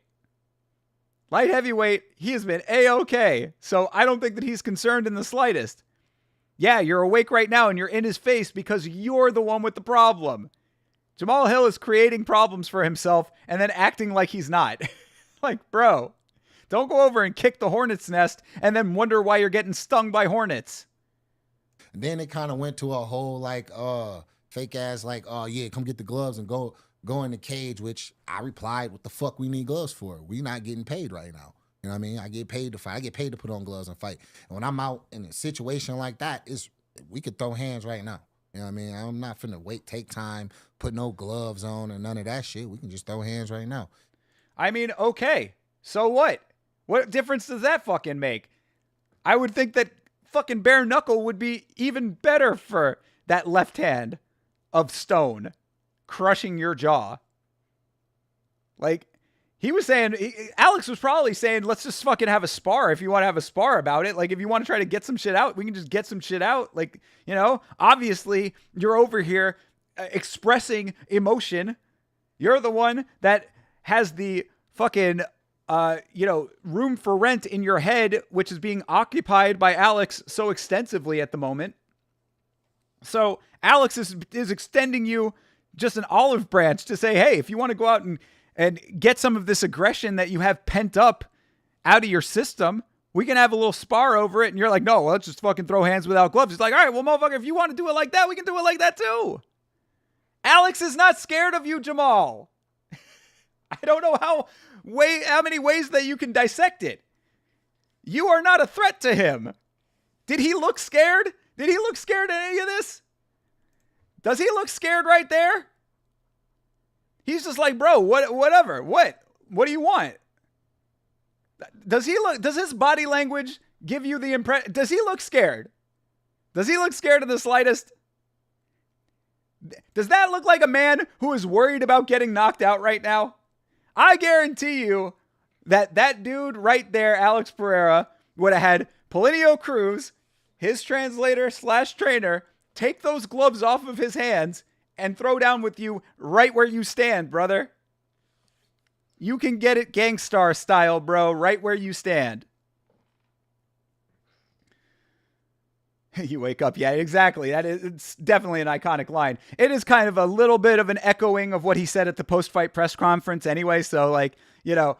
[SPEAKER 1] Light heavyweight, he has been A-okay. So I don't think that he's concerned in the slightest. Yeah, you're awake right now and you're in his face because you're the one with the problem. Jamahal Hill is creating problems for himself and then acting like he's not. Like, bro, don't go over and kick the hornet's nest and then wonder why you're getting stung by hornets.
[SPEAKER 4] And then it kind of went to a whole, like, fake ass, like, oh yeah, come get the gloves and go in the cage, which I replied, what the fuck we need gloves for? We not getting paid right now. You know what I mean? I get paid to fight. I get paid to put on gloves and fight. And when I'm out in a situation like that, we could throw hands right now. You know what I mean? I'm not finna take time, put no gloves on and none of that shit. We can just throw hands right now.
[SPEAKER 1] I mean, okay. So what? What difference does that fucking make? I would think that fucking bare knuckle would be even better for that left hand of stone crushing your jaw. Like, he was saying, Alex was probably saying, let's just fucking have a spar if you want to have a spar about it. Like, if you want to try to get some shit out, we can just get some shit out. Like, you know, obviously you're over here expressing emotion. You're the one that has the fucking, room for rent in your head, which is being occupied by Alex so extensively at the moment. So Alex is extending you just an olive branch to say, hey, if you want to go out and get some of this aggression that you have pent up out of your system, we can have a little spar over it. And you're like, no, well, let's just fucking throw hands without gloves. It's like, all right, well, motherfucker, if you want to do it like that, we can do it like that too. Alex is not scared of you, Jamal. I don't know how many ways that you can dissect it. You are not a threat to him. Did he look scared? Did he look scared at any of this? Does he look scared right there? He's just like, bro, whatever. What do you want? Does his body language give you the impression? Does he look scared? Does he look scared in the slightest? Does that look like a man who is worried about getting knocked out right now? I guarantee you that dude right there, Alex Pereira, would have had Polinio Cruz, his translator/trainer, take those gloves off of his hands and throw down with you right where you stand, brother. You can get it Gangstar style, bro, right where you stand. You wake up. Yeah, exactly. It's definitely an iconic line. It is kind of a little bit of an echoing of what he said at the post-fight press conference anyway. So, like, you know,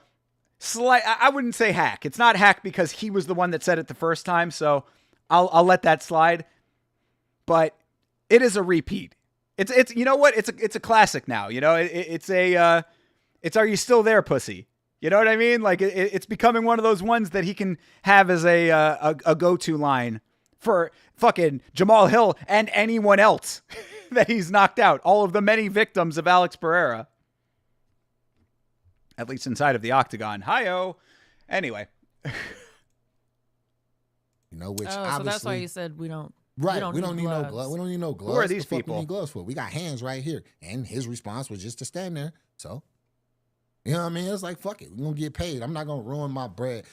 [SPEAKER 1] I wouldn't say hack. It's not hack because he was the one that said it the first time. So I'll let that slide. But it is a repeat. It's you know what? It's a classic now. You know, it's Are You Still There, Pussy? You know what I mean? Like it's becoming one of those ones that he can have as a go-to line for fucking Jamahal Hill and anyone else that he's knocked out. All of the many victims of Alex Pereira. At least inside of the octagon. Hi-oh. Anyway.
[SPEAKER 4] You know, which
[SPEAKER 5] so
[SPEAKER 4] obviously,
[SPEAKER 5] that's why you said we don't.
[SPEAKER 4] right?
[SPEAKER 5] We don't need
[SPEAKER 4] no gloves. We don't need no gloves.
[SPEAKER 1] Who are these
[SPEAKER 4] The fuck
[SPEAKER 1] people?
[SPEAKER 4] We need gloves for? We got hands right here, and his response was just to stand there. So, you know what I mean? It's like, fuck it, we're gonna get paid. I'm not gonna ruin my bag.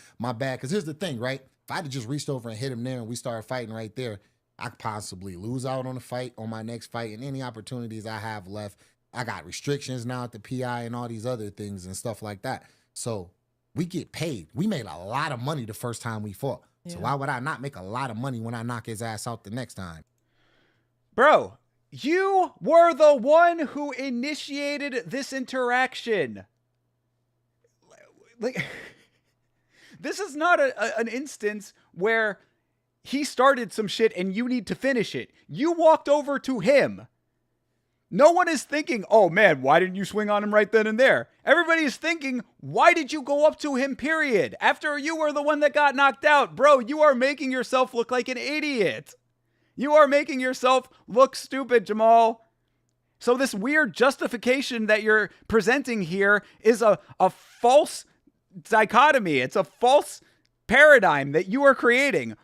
[SPEAKER 4] Because here's the thing, right? If I had just reached over and hit him there, and we started fighting right there, I could possibly lose out on the fight, on my next fight, and any opportunities I have left. I got restrictions now at the PI and all these other things and stuff like that. So we get paid. We made a lot of money the first time we fought.
[SPEAKER 5] Yeah.
[SPEAKER 4] So why would I not make a lot of money when I knock his ass out the next time?
[SPEAKER 1] Bro, you were the one who initiated this interaction. Like, this is not an instance where he started some shit and you need to finish it. You walked over to him. No one is thinking, oh man, why didn't you swing on him right then and there? Everybody is thinking, why did you go up to him, period? After you were the one that got knocked out. Bro, you are making yourself look like an idiot. You are making yourself look stupid, Jamal. So this weird justification that you're presenting here is a false dichotomy. It's a false paradigm that you are creating.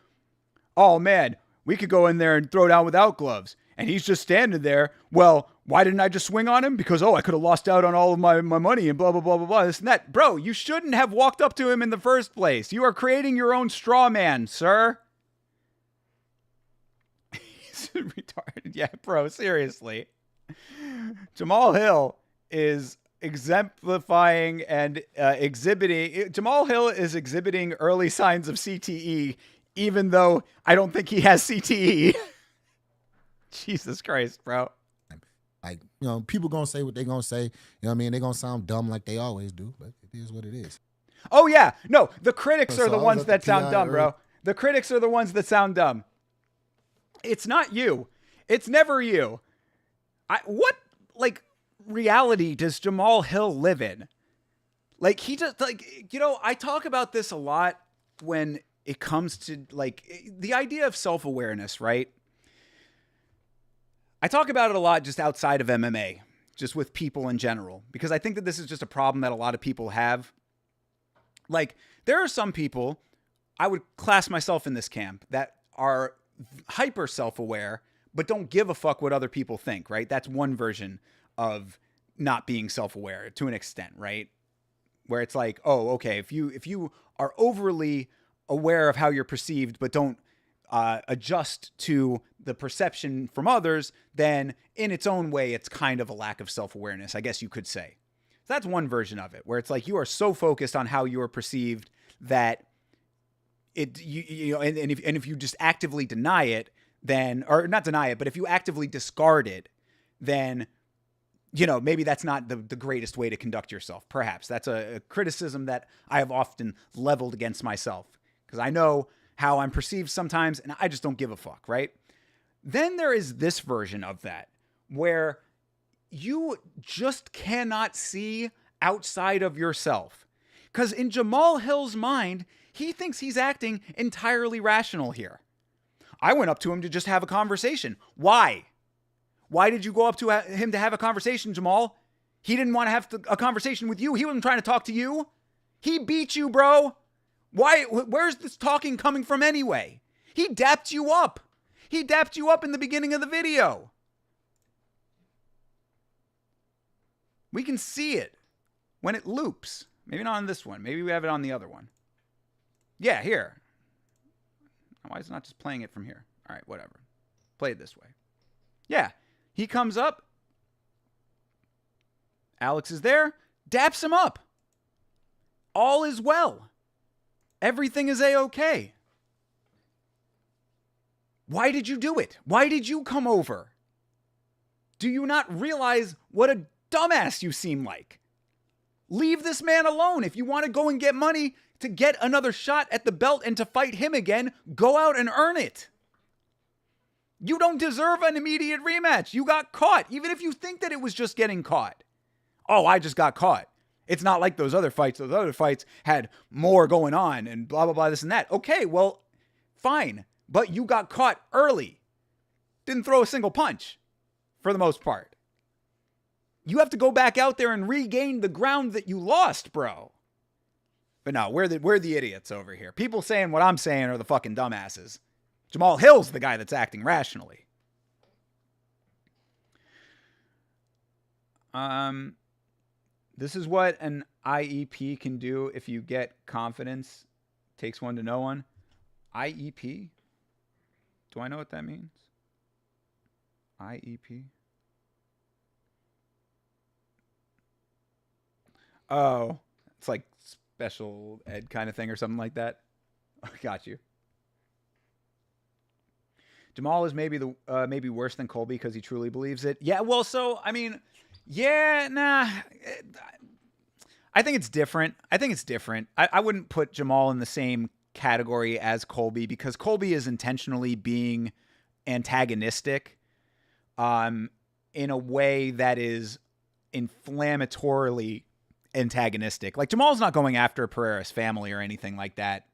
[SPEAKER 1] Oh man, we could go in there and throw down without gloves. And he's just standing there. Well, why didn't I just swing on him? Because, I could have lost out on all of my money and blah, blah, blah, blah, blah, this and that. Bro, you shouldn't have walked up to him in the first place. You are creating your own straw man, sir. He's retarded. Yeah, bro, seriously. Jamahal Hill is exemplifying and exhibiting. Jamahal Hill is exhibiting early signs of CTE, even though I don't think he has CTE. Jesus Christ, bro.
[SPEAKER 4] Like, people gonna say what they gonna say. You know what I mean? They gonna sound dumb like they always do, but it is what it is.
[SPEAKER 1] Oh, yeah. No, the critics
[SPEAKER 4] So
[SPEAKER 1] are the
[SPEAKER 4] I was
[SPEAKER 1] ones
[SPEAKER 4] at
[SPEAKER 1] that
[SPEAKER 4] the
[SPEAKER 1] sound
[SPEAKER 4] PI
[SPEAKER 1] dumb, bro. The critics are the ones that sound dumb. It's not you. It's never you. What, reality does Jamahal Hill live in? Like, he just, I talk about this a lot when it comes to, the idea of self-awareness, right? I talk about it a lot just outside of MMA, just with people in general, because I think that this is just a problem that a lot of people have. Like, there are some people, I would class myself in this camp, that are hyper self-aware, but don't give a fuck what other people think, right? That's one version of not being self-aware to an extent, right? Where it's like, oh, okay, if you are overly aware of how you're perceived, but don't adjust to the perception from others, then in its own way, it's kind of a lack of self-awareness, I guess you could say. So that's one version of it, where it's like you are so focused on how you are perceived that and if you just actively deny it, then, or not deny it, but if you actively discard it, then, maybe that's not the greatest way to conduct yourself. Perhaps that's a criticism that I have often leveled against myself, because I know how I'm perceived sometimes, and I just don't give a fuck, right? Then there is this version of that, where you just cannot see outside of yourself. Because in Jamahal Hill's mind, he thinks he's acting entirely rational here. I went up to him to just have a conversation. Why? Why did you go up to him to have a conversation, Jamal? He didn't want to have a conversation with you. He wasn't trying to talk to you. He beat you, bro. Why? Where's this talking coming from anyway? He dapped you up. He dapped you up in the beginning of the video. We can see it when it loops. Maybe not on this one. Maybe we have it on the other one. Yeah, here. Why is it not just playing it from here? All right, whatever. Play it this way. Yeah, he comes up. Alex is there. Daps him up. All is well. Everything is A-okay. Why did you do it? Why did you come over? Do you not realize what a dumbass you seem like? Leave this man alone. If you want to go and get money to get another shot at the belt and to fight him again, go out and earn it. You don't deserve an immediate rematch. You got caught, even if you think that it was just getting caught. Oh, I just got caught. It's not like those other fights. Those other fights had more going on and blah, blah, blah, this and that. Okay, well, fine. But you got caught early. Didn't throw a single punch for the most part. You have to go back out there and regain the ground that you lost, bro. But no, we're the idiots over here. People saying what I'm saying are the fucking dumbasses. Jamahal Hill's the guy that's acting rationally. This is what an IEP can do if you get confidence. Takes one to know one. IEP? Do I know what that means? IEP? Oh, it's like special ed kind of thing or something like that. I got you. Jamahal is maybe worse than Colby because he truly believes it. Yeah, well, so, I mean, yeah, nah. I think it's different. I wouldn't put Jamahal in the same category as Colby because Colby is intentionally being antagonistic in a way that is inflammatorily antagonistic. Like, Jamal's not going after Pereira's family or anything like that.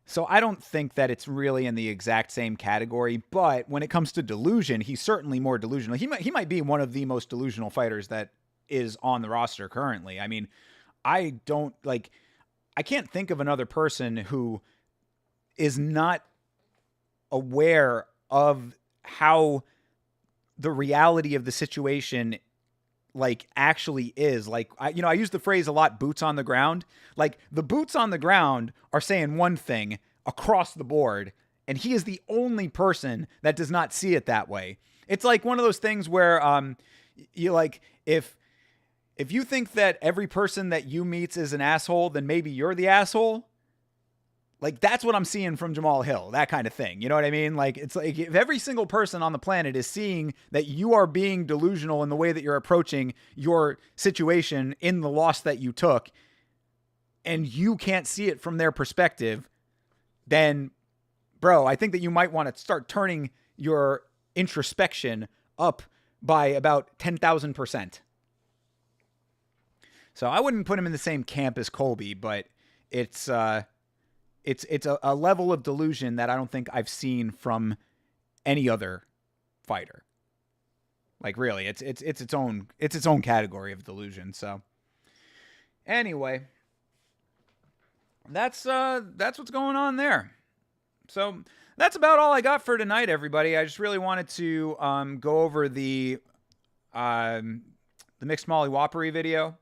[SPEAKER 1] So I don't think that it's really in the exact same category, but when it comes to delusion, he's certainly more delusional. He might be one of the most delusional fighters that is on the roster currently. I mean, I can't think of another person who is not aware of how the reality of the situation actually is. I use the phrase a lot, boots on the ground. Like, the boots on the ground are saying one thing across the board, and he is the only person that does not see it that way. It's like one of those things where if you think that every person that you meet is an asshole, then maybe you're the asshole. Like, that's what I'm seeing from Jamahal Hill, that kind of thing. You know what I mean? Like, it's like if every single person on the planet is seeing that you are being delusional in the way that you're approaching your situation in the loss that you took, and you can't see it from their perspective, then, bro, I think that you might want to start turning your introspection up by about 10,000%. So I wouldn't put him in the same camp as Colby, but it's a level of delusion that I don't think I've seen from any other fighter. Like, really, it's its own category of delusion. So anyway, that's what's going on there. So that's about all I got for tonight, everybody. I just really wanted to go over the MixedMollyWhoppery video,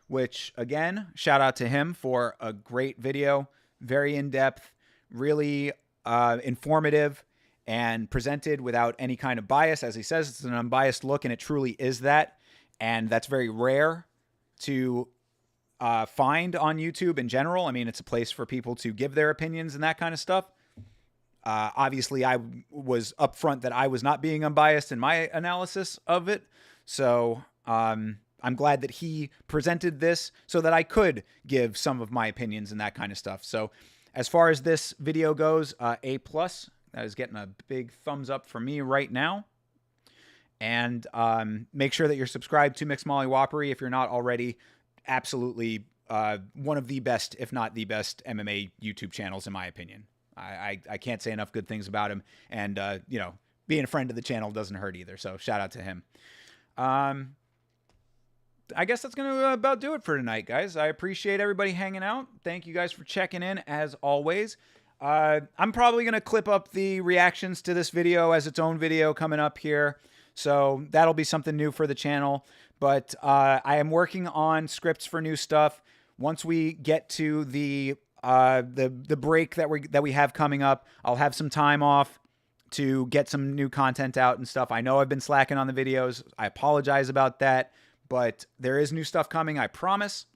[SPEAKER 1] which, again, shout out to him for a great video. Very in-depth, really informative, and presented without any kind of bias. As he says, it's an unbiased look, and it truly is that. And that's very rare to find on YouTube in general. I mean, it's a place for people to give their opinions and that kind of stuff. Obviously, I was upfront that I was not being unbiased in my analysis of it. So I'm glad that he presented this so that I could give some of my opinions and that kind of stuff. So as far as this video goes, A+, that is getting a big thumbs up for me right now. And make sure that you're subscribed to MixedMollyWhoppery if you're not already. Absolutely one of the best, if not the best, MMA YouTube channels, in my opinion. I can't say enough good things about him. And, being a friend of the channel doesn't hurt either. So shout out to him. I guess that's going to about do it for tonight, guys. I appreciate everybody hanging out. Thank you guys for checking in, as always. I'm probably going to clip up the reactions to this video as its own video coming up here. So that'll be something new for the channel. But I am working on scripts for new stuff. Once we get to the break that we have coming up, I'll have some time off to get some new content out and stuff. I know I've been slacking on the videos. I apologize about that. But there is new stuff coming, I promise.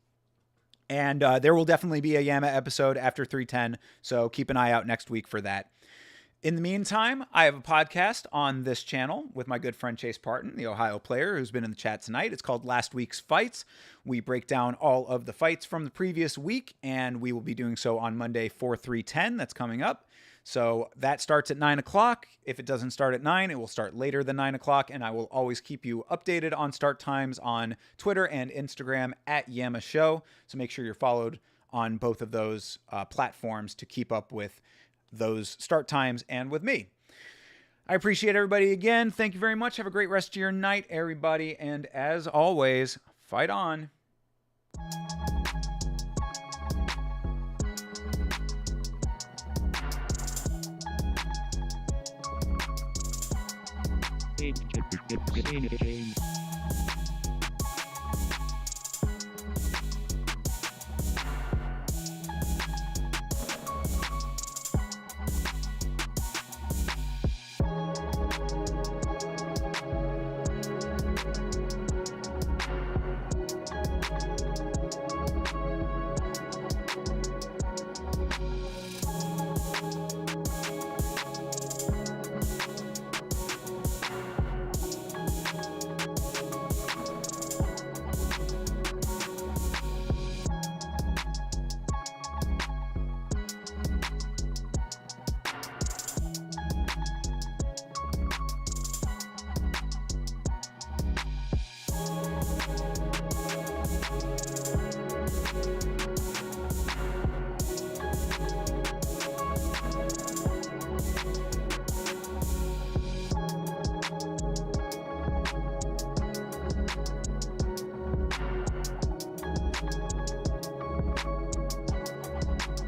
[SPEAKER 1] And there will definitely be a Yama episode after 310. So keep an eye out next week for that. In the meantime, I have a podcast on this channel with my good friend Chase Parton, the Ohio player who's been in the chat tonight. It's called Last Week's Fights. We break down all of the fights from the previous week, and we will be doing so on Monday, 4/3/10. That's coming up. So that starts at 9 o'clock. If it doesn't start at 9, it will start later than 9 o'clock, and I will always keep you updated on start times on Twitter and Instagram at Yama Show. So make sure you're followed on both of those platforms to keep up with those start times and with me. I appreciate everybody again. Thank you very much. Have a great rest of your night, everybody. And as always, fight on.